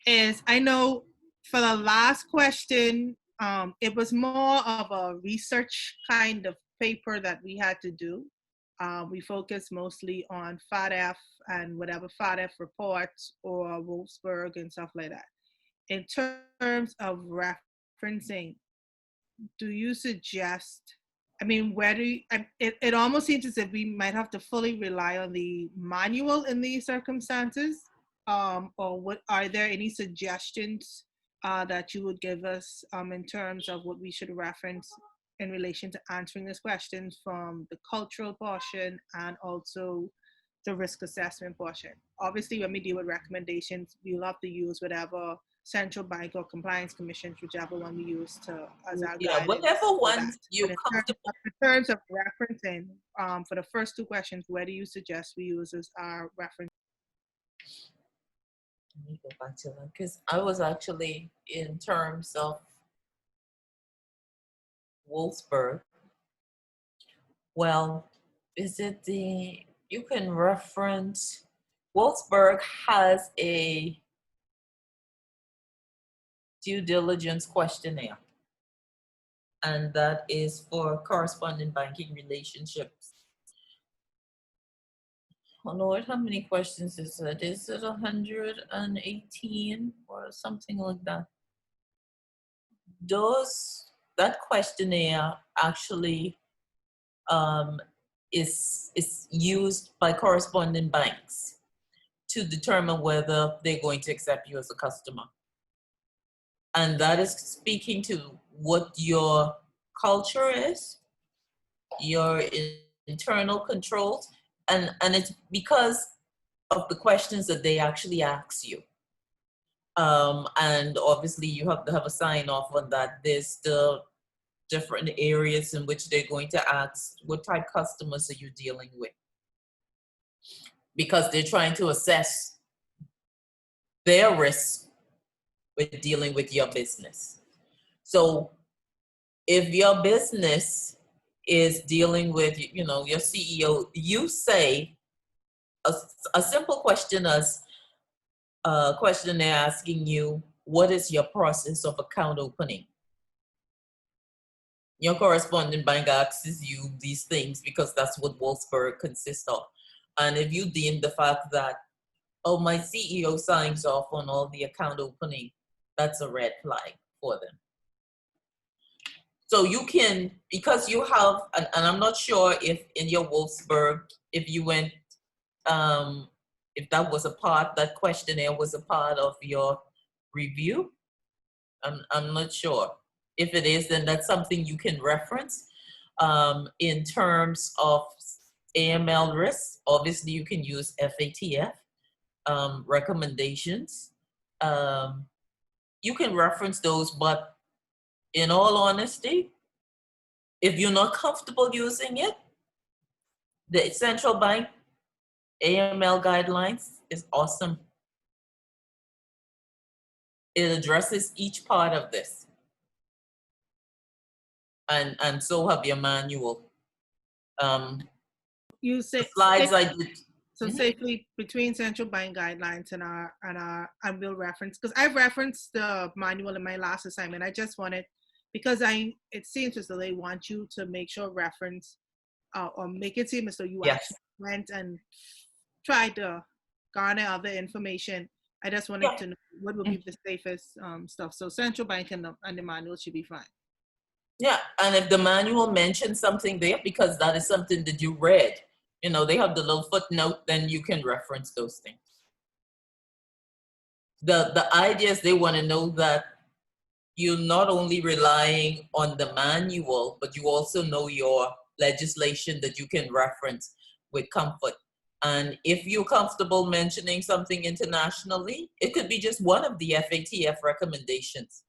Is I know for the last question, it was more of a research kind of paper that we had to do. We focused mostly on FATF and whatever FATF reports or Wolfsburg and stuff like that. In terms of referencing, do you suggest, I mean, it almost seems as if we might have to fully rely on the manual in these circumstances, or are there any suggestions that you would give us in terms of what we should reference in relation to answering this question from the cultural portion and also the risk assessment portion? Obviously, when we deal with recommendations, we'll have to use whatever central bank or compliance commissions, whichever one we use as our guidance. Whatever one you're comfortable. In terms of referencing, for the first two questions, where do you suggest we use as our reference? Let me go back to them because I was actually in terms of Wolfsburg. Well, is it you can reference, Wolfsburg has a due diligence questionnaire, and that is for correspondent banking relationships. Oh Lord, how many questions is it? Is it 118 or something like that? that questionnaire actually is used by correspondent banks to determine whether they're going to accept you as a customer. And that is speaking to what your culture is, your internal controls, and it's because of the questions that they actually ask you. And obviously you have to have a sign off on that. There's the different areas in which they're going to ask, what type of customers are you dealing with? Because they're trying to assess their risk with dealing with your business. So if your business is dealing with, you know, your CEO, you say a simple question as a question they're asking you, what is your process of account opening? Your correspondent bank asks you these things because that's what Wolfsburg consists of. And if you deem the fact that, oh, my CEO signs off on all the account opening, that's a red flag for them. So you can, because you have, and I'm not sure if in your Wolfsburg, if you went, if that was a part, that questionnaire was a part of your review. I'm not sure. If it is, then that's something you can reference. In terms of AML risks, obviously you can use FATF recommendations. You can reference those, but in all honesty, if you're not comfortable using it, the central bank AML guidelines is awesome. It addresses each part of this. And so have your manual. You say The slides I did. so safely between central bank guidelines and we'll reference, because I've referenced the manual in my last assignment. I just wanted, because it seems as though they want you to make sure reference or make it seem as though you actually went and tried to garner other information. I just wanted to know what would be the safest stuff. So central bank and the manual should be fine. Yeah, and if the manual mentions something there, because that is something that you read, you know, they have the little footnote, then you can reference those things. The idea is they want to know that you're not only relying on the manual, but you also know your legislation that you can reference with comfort. And if you're comfortable mentioning something internationally, it could be just one of the FATF recommendations.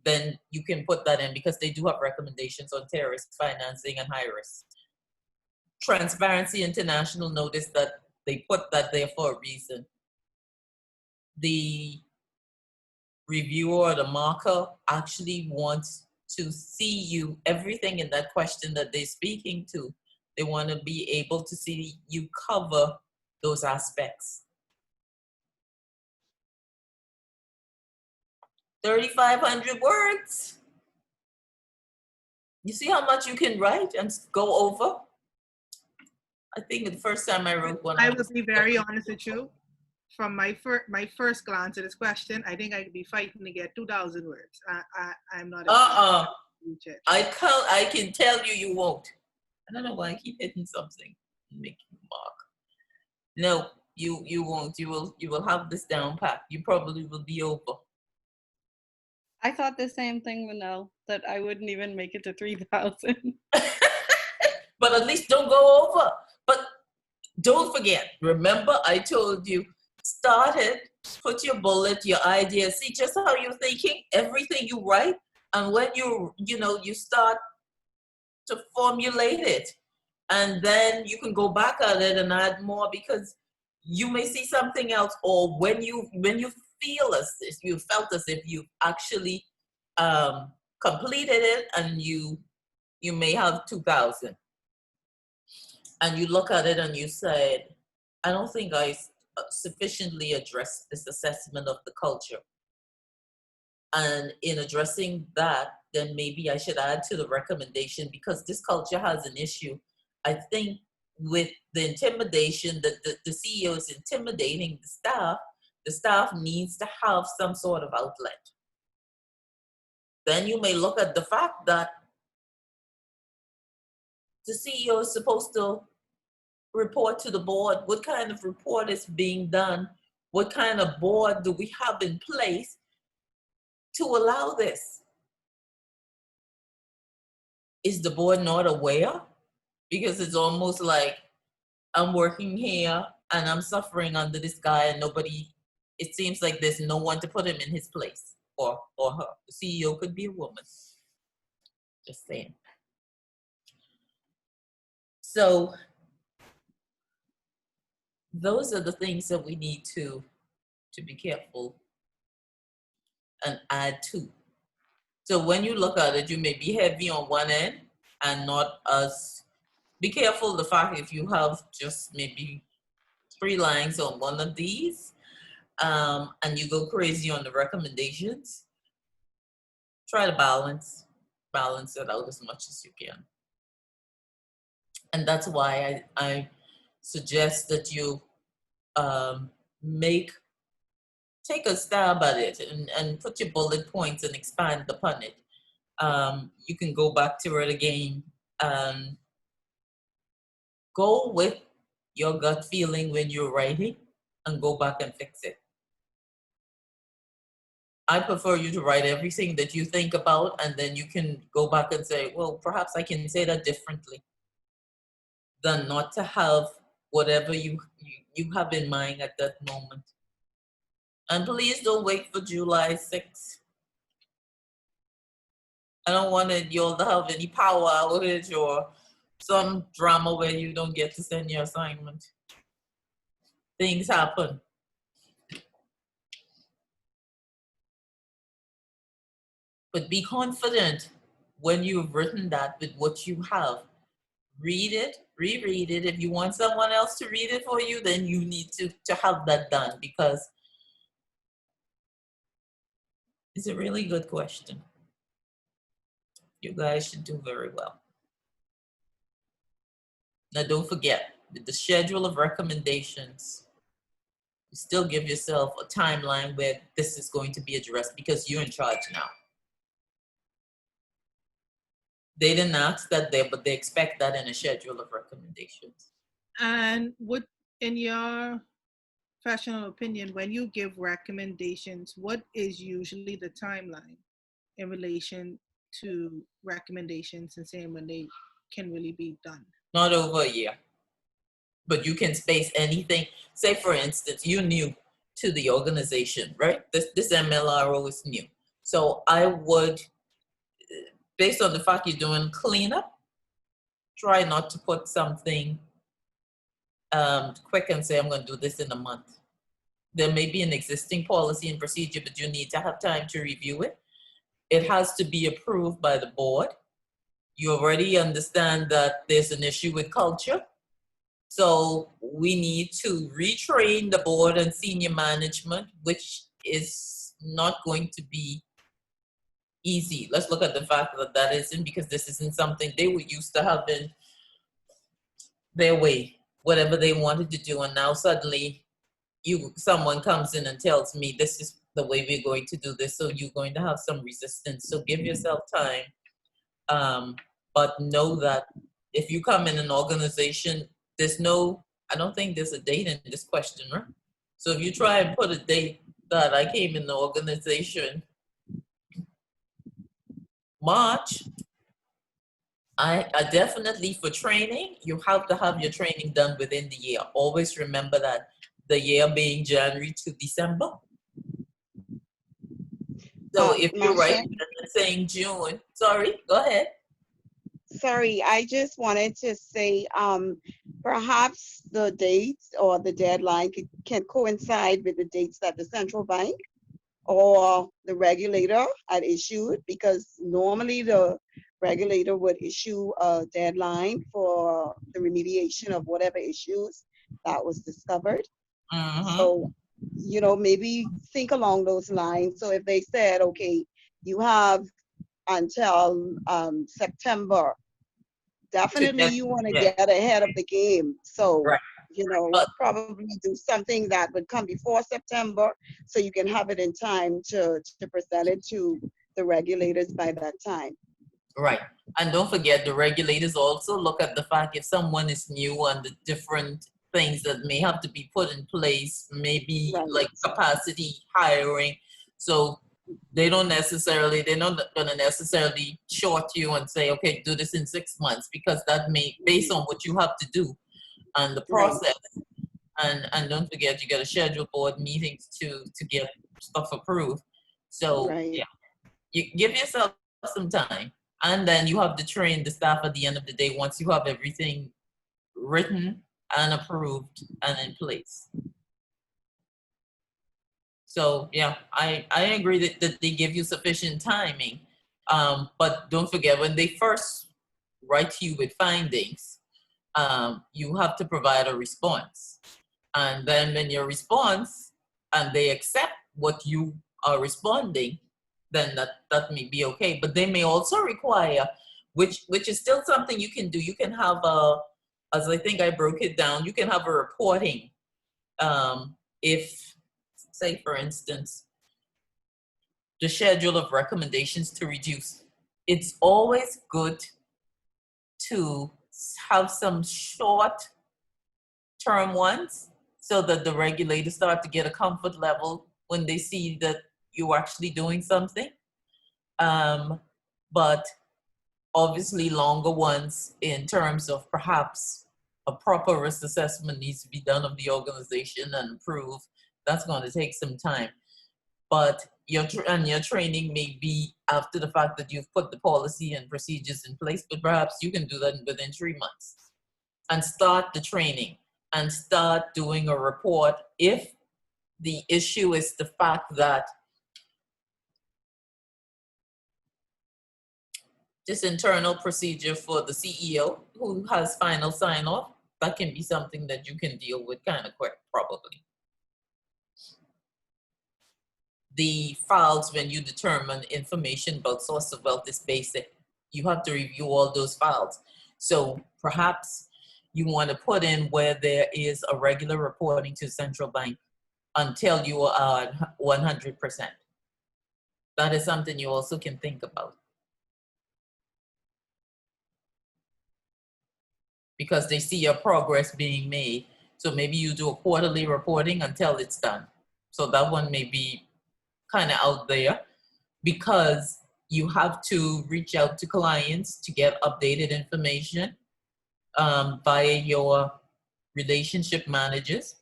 Then you can put that in, because they do have recommendations on terrorist financing and high risk. Transparency International noticed that they put that there for a reason. The reviewer or the marker actually wants to see you, everything in that question that they're speaking to. They want to be able to see you cover those aspects. 3,500 words. You see how much you can write and go over? I think the first time I wrote one, I will be very honest with you. From my first glance at this question, I think I could be fighting to get 2,000 words. I'm not. I can tell you, you won't. I don't know why I keep hitting something and making a mark. No, you won't. You will have this down pat. You probably will be over. I thought the same thing, Manel, that I wouldn't even make it to 3,000. But at least don't go over. But don't forget, remember I told you, start it, put your bullet, your idea, see just how you're thinking, everything you write, and when you start to formulate it, and then you can go back at it and add more, because you may see something else, or when you feel as if you felt as if you actually completed it, and you may have 2,000, and you look at it and you said, I don't think I sufficiently addressed this assessment of the culture. And in addressing that, then maybe I should add to the recommendation, because this culture has an issue. I think with the intimidation, that the CEO is intimidating the staff needs to have some sort of outlet. then you may look at the fact that the CEO is supposed to report to the board. What kind of report is being done? What kind of board do we have in place to allow this? Is the board not aware? Because it's almost like I'm working here and I'm suffering under this guy and nobody, it seems like there's no one to put him in his place, or her. The CEO could be a woman. Just saying. So those are the things that we need to be careful and add to. So when you look at it, you may be heavy on one end and not as, be careful the fact if you have just maybe 3 lines on one of these, and you go crazy on the recommendations, try to balance it out as much as you can. And that's why I suggest that you take a stab at it and put your bullet points and expand upon it. You can go back to it again. Go with your gut feeling when you're writing and go back and fix it. I prefer you to write everything that you think about, and then you can go back and say, well, perhaps I can say that differently, than not to have whatever you have in mind at that moment. And please don't wait for July 6th. I don't want you all to have any power outage or some drama where you don't get to send your assignment. Things happen. But be confident when you've written that with what you have. Read it, reread it. If you want someone else to read it for you, then you need to have that done, because it's a really good question. You guys should do very well. Now, don't forget, with the schedule of recommendations, you still give yourself a timeline where this is going to be addressed, because you're in charge now. They didn't ask that there, but they expect that in a schedule of recommendations. And what, in your professional opinion, when you give recommendations, what is usually the timeline in relation to recommendations and saying when they can really be done? Not over a year, but you can space anything. Say, for instance, you're new to the organization, right? This MLRO is new. So I would, based on the fact you're doing cleanup, try not to put something quick and say, I'm going to do this in a month. There may be an existing policy and procedure, but you need to have time to review it. It has to be approved by the board. You already understand that there's an issue with culture. So we need to retrain the board and senior management, which is not going to be easy. Let's look at the fact that that isn't, because this isn't something they were used to having their way, whatever they wanted to do. And now suddenly someone comes in and tells me this is the way we're going to do this. So you're going to have some resistance. So give yourself time. But know that if you come in an organization, I don't think there's a date in this question, right? So if you try and put a date that I came in the organization March, I definitely, for training, you have to have your training done within the year. Always remember that, the year being January to December. So if you're right and saying June, sorry, go ahead. Sorry, I just wanted to say perhaps the dates or the deadline can coincide with the dates that the central bank or the regulator had issued, because normally the regulator would issue a deadline for the remediation of whatever issues that was discovered. So, maybe think along those lines. So if they said, okay, you have until September, definitely you want to get ahead of the game. So, probably do something that would come before September so you can have it in time to present it to the regulators by that time. Right. And don't forget, the regulators also look at the fact if someone is new and the different things that may have to be put in place, maybe Right. like capacity hiring. So they're not gonna necessarily short you and say, okay, do this in 6 months, because that may, based on what you have to do and the Right. process. And don't forget, you got to schedule board meetings to get stuff approved. So Right. yeah, you give yourself some time, and then you have to train the staff at the end of the day once you have everything written and approved and in place. So yeah, I agree that they give you sufficient timing. But don't forget, when they first write to you with findings, you have to provide a response. And then when your response and they accept what you are responding, then that may be okay. But they may also require, which is still something you can do. You can have as I think I broke it down, you can have a reporting. If, say for instance, the schedule of recommendations to reduce, it's always good to have some short term ones, so that the regulators start to get a comfort level when they see that you're actually doing something. But obviously longer ones, in terms of perhaps a proper risk assessment needs to be done of the organization and approved. That's going to take some time. But your training may be after the fact that you've put the policy and procedures in place, but perhaps you can do that within 3 months and start the training and start doing a report if the issue is the fact that this internal procedure for the CEO who has final sign off, that can be something that you can deal with kind of quick, probably. The files, when you determine information about source of wealth, is basic. You have to review all those files. So perhaps you want to put in where there is a regular reporting to central bank until you are 100%. That is something you also can think about. Because they see your progress being made. So maybe you do a quarterly reporting until it's done. So that one may be kind of out there, because you have to reach out to clients to get updated information via your relationship managers,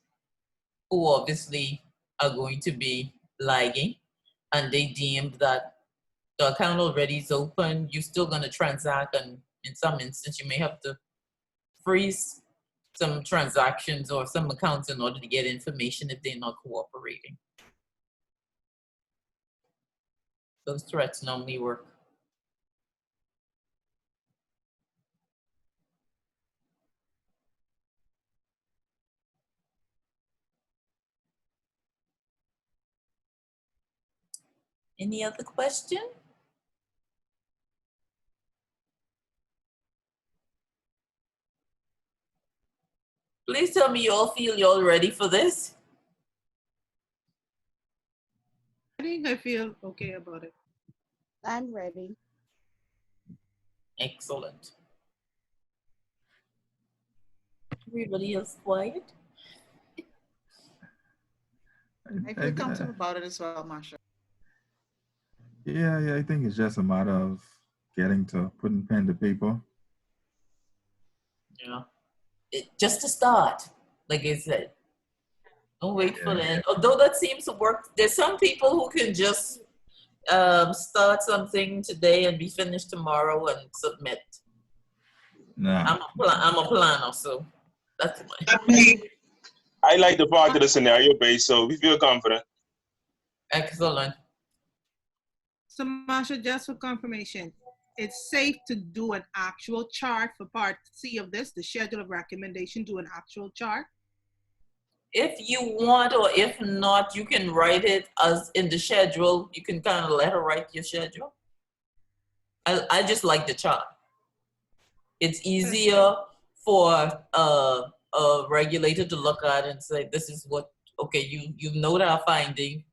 who obviously are going to be lagging, and they deemed that the account already is open, you're still going to transact, and in some instance you may have to freeze some transactions or some accounts in order to get information if they're not cooperating. Those threats normally work. Any other question? Please tell me you all feel you're all ready for this. I think I feel okay about it. I'm ready. Excellent. Everybody else quiet? I feel comfortable about it as well, Marsha. Yeah, I think it's just a matter of getting to putting pen to paper. Yeah. Just to start, like I said. Don't wait for the end. Although that seems to work. There's some people who can just start something today and be finished tomorrow and submit. Nah. I'm a planner, so that's my. I like the part of the scenario based, so we feel confident. Excellent. So Marsha, just for confirmation, it's safe to do an actual chart for part C of this, the schedule of recommendation, do an actual chart? If you want, or if not, you can write it as in the schedule. You can kind of let her write your schedule. I just like the chart. It's easier for a regulator to look at and say, this is what, okay, you know our finding,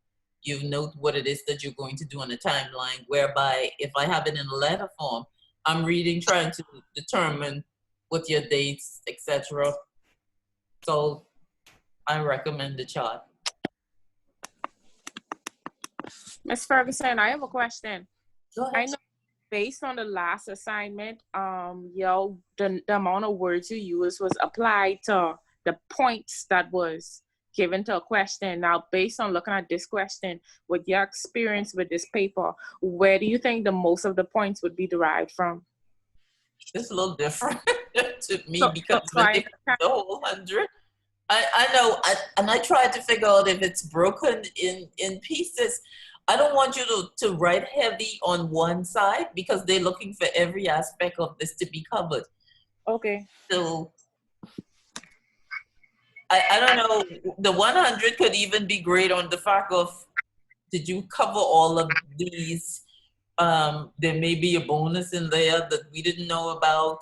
you note what it is that you're going to do on the timeline, whereby if I have it in a letter form, I'm reading, trying to determine what your dates, etc. So I recommend the chart. Ms. Ferguson, I have a question. Go ahead. I know based on the last assignment, the amount of words you used was applied to the points that was given to a question. Now, based on looking at this question, with your experience with this paper, where do you think the most of the points would be derived from? It's a little different to me because so when they put the whole 100, I know, and I tried to figure out if it's broken in pieces. I don't want you to write heavy on one side because they're looking for every aspect of this to be covered. Okay. So I don't know, the 100 could even be great on the fact of, did you cover all of these? There may be a bonus in there that we didn't know about.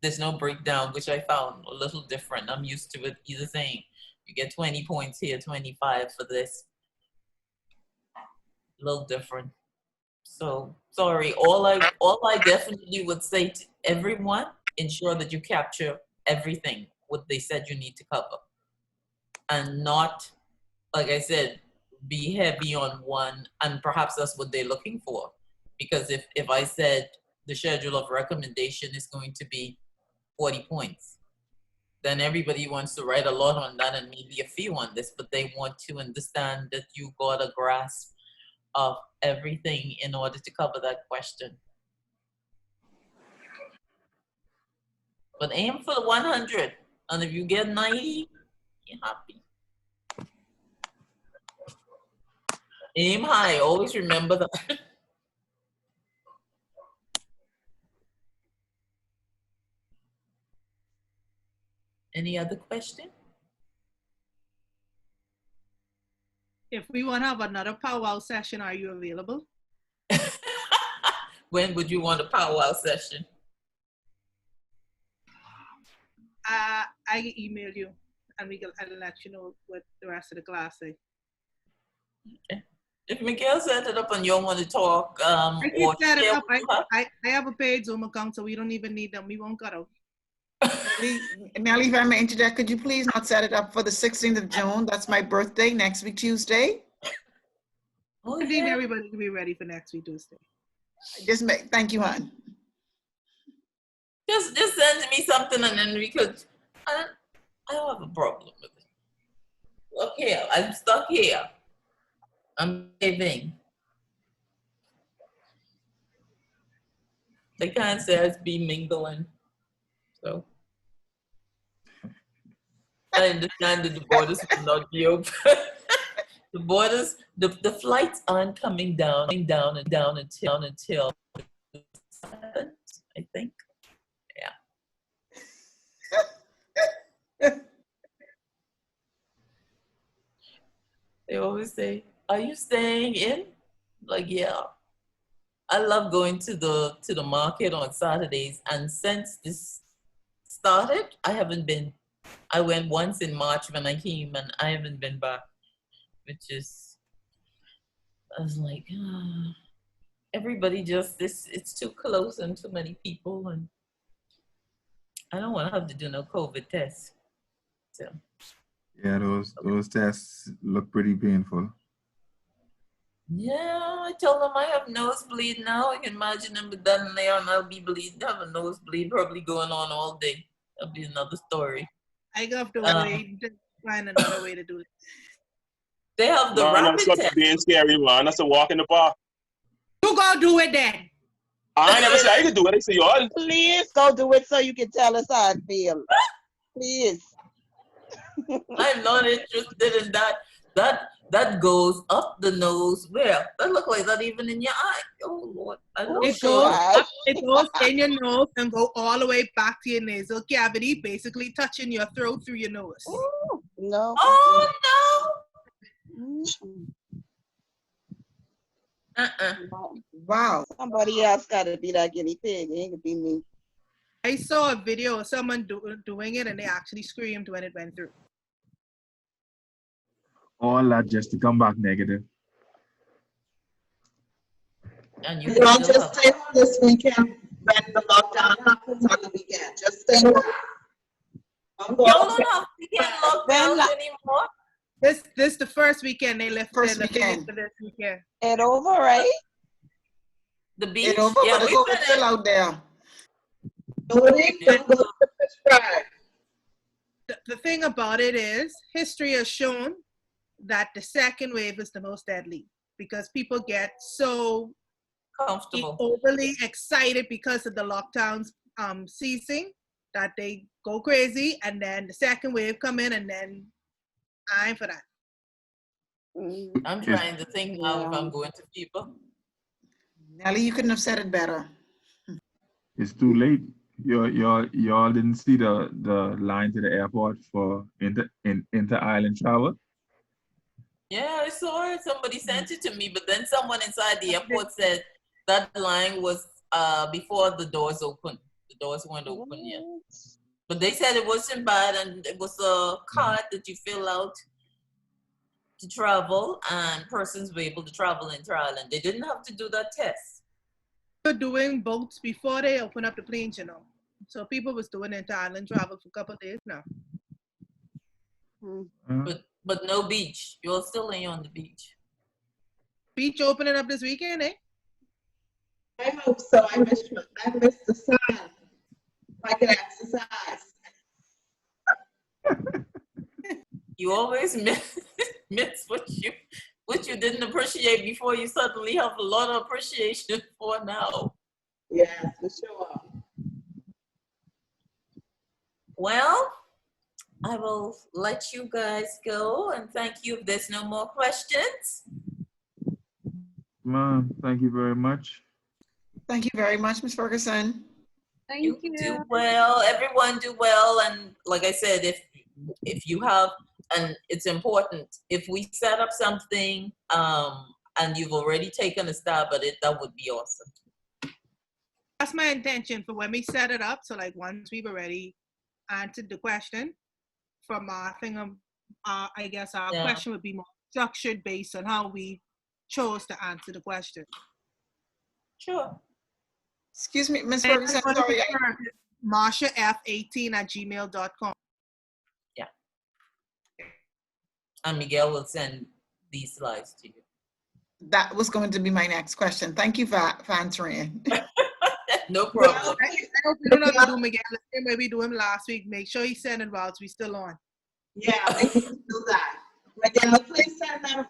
There's no breakdown, which I found a little different. I'm used to it either saying you get 20 points here, 25 for this. A little different. So sorry, all I definitely would say to everyone, ensure that you capture everything, what they said you need to cover. And not, like I said, be heavy on one, and perhaps that's what they're looking for. Because if I said the schedule of recommendation is going to be 40 points, then everybody wants to write a lot on that and maybe a few on this, but they want to understand that you got a grasp of everything in order to cover that question. But aim for the 100, and if you get 90, you're happy. Aim high, always remember that. Any other question? If we want to have another powwow session, are you available? When would you want a powwow session? I can email you, and I'll let you know what the rest of the class say. Okay. If Miguel set it up and you don't want to talk, I can or set it share up. what you have. I have a paid Zoom account, so we don't even need them. We won't cut out. Melly, if I may interject, could you please not set it up for the 16th of June? That's my birthday, next week, Tuesday. Oh, I need yeah. everybody to be ready for next week, Tuesday. Thank you, hon. Just send me something, and then we could. I don't have a problem with it. Look here, I'm stuck here. I'm saving. They can't say it's be mingling. So I understand that the borders will not be open. The borders, the flights aren't coming down until the 7th, I think. Yeah. They always say, "Are you staying in?" Like, yeah. I love going to the market on Saturdays, and since this started, I haven't been. I went once in March when I came, and I haven't been back, which is, I was like, everybody just, it's too close and too many people, and I don't want to have to do no COVID test. So. Yeah, those tests look pretty painful. Yeah, I told them I have nosebleed now. I can imagine them with that in there, and I'll be bleeding. Have a nosebleed probably going on all day. That'll be another story. I have to wait to find another way to do it. They have the Man, rapid stop test. being scary, man. That's a walk in the park. You go do it then. I never said I could do it. I say y'all. Please go do it so you can tell us how it feels. Please. I'm not interested in that. That goes up the nose. Where? That look like that even in your eye. Oh Lord. It goes in your nose and go all the way back to your nasal cavity, basically touching your throat through your nose. Ooh, no. Oh no. Wow. Somebody else got to be that guinea pig. It ain't gonna be me. I saw a video of someone doing it, and they actually screamed when it went through. all that just to come back negative. And you You can all still just have, stay home this weekend when the lockdown happens on the weekend. Just stay home. Don't go y'all out. don't have weekend When lockdowns anymore. This the first weekend they lifted First the thing weekend. for this weekend. it over, right? The beach, It over, yeah, but the we COVID still out there. Nobody don't go to the fish fry. The thing about it is history has shown that the second wave is the most deadly because people get so comfortable. overly excited because of the lockdowns ceasing that they go crazy, and then the second wave come in, and then I ain't for that. I'm trying to think now if I'm going to people. Nelly, you couldn't have said it better. It's too late. Y'all didn't see the line to the airport for inter-island travel. Yeah, I saw it. Somebody sent it to me, but then someone inside the airport said that line was before the doors open. The doors weren't open yet. But they said it wasn't bad, and it was a card that you fill out to travel, and persons were able to travel into Ireland. They didn't have to do that test. Were doing boats before they open up the planes, you know. So people was doing inter-island travel for a couple of days now. But no beach. You're still ain't on the beach. Beach opening up this weekend, eh? I hope so. I miss the sun. I can exercise. You always miss what you didn't appreciate before. You suddenly have a lot of appreciation for now. Yes, for sure. Well, I will let you guys go, and thank you if there's no more questions. Ma'am, thank you very much. Thank you very much, Ms. Ferguson. Thank You you. do well. Everyone do well, and like I said, if you have, and it's important, if we set up something and you've already taken a stab at it, that would be awesome. That's my intention for when we set it up. So like once we've already answered the question from our thing, I guess our question would be more structured based on how we chose to answer the question. Sure. Excuse me, Ms. Ferguson, sorry. MarshaF18@gmail.com. Yeah. And Miguel will send these slides to you. That was going to be my next question. Thank you for answering. No problem. I hope we don't have to do Miguel the same way we do him last week. Make sure he send it while we still on. Yeah, we need to do that. Miguel, please send that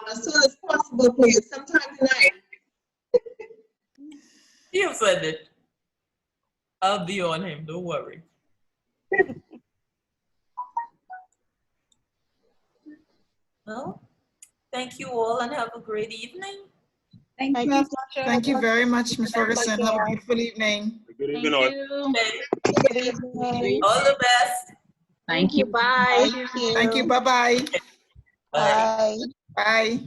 as soon as possible, please. Sometime tonight. He'll send it. I'll be on him. Don't worry. Well, thank you all and have a great evening. Thank you. Thank you very much, Ms. Ferguson. Have a beautiful evening. Good evening, all. All the best. Thank you. Bye. Thank you. Bye-bye. Bye. Bye.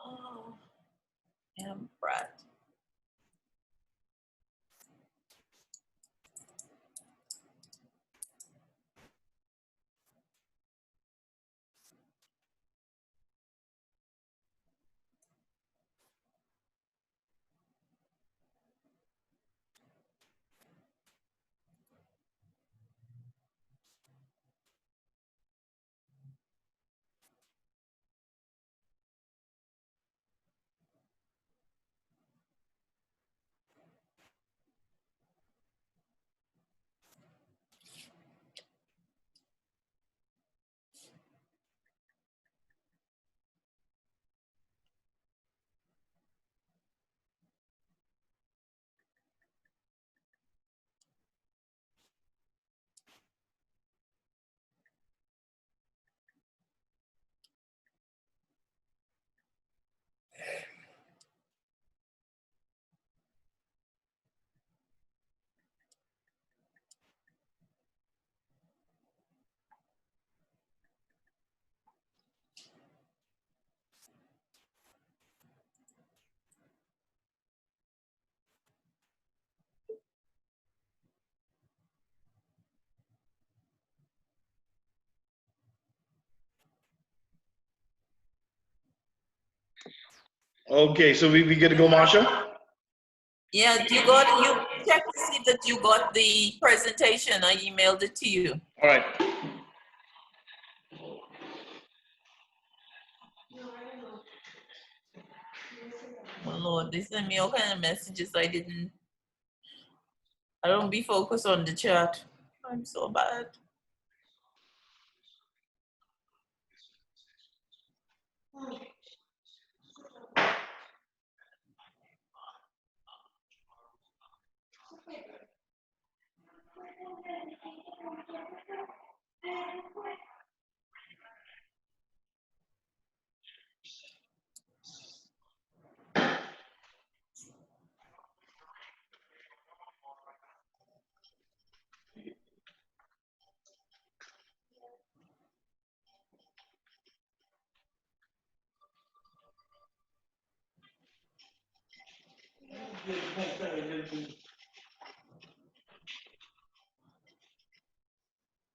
Oh, damn Brad. Okay, so we get to go, Marsha? Yeah, you check to see that you got the presentation. I emailed it to you. All right. Oh Lord, they send me all kind of messages I don't be focused on the chat. I'm so bad.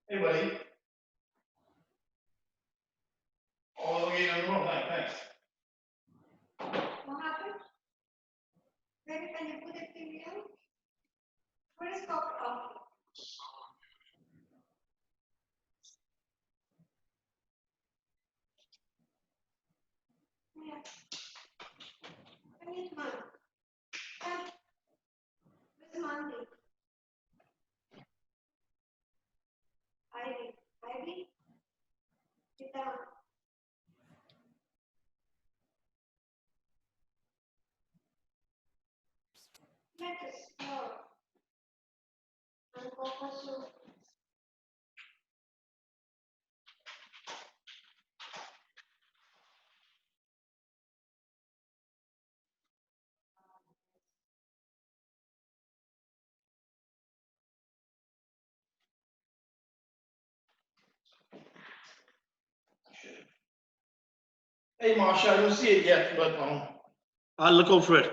Hey, buddy. Oh, okay, no, thanks. What happened? Maybe can you put it in here? Where is coffee? Oh. Yeah. I need money. Where's money? Ivy? Sit down. Lettuce, no. And cocoa soup. Hey, Marsha, I don't see it yet, but I'll look out for it.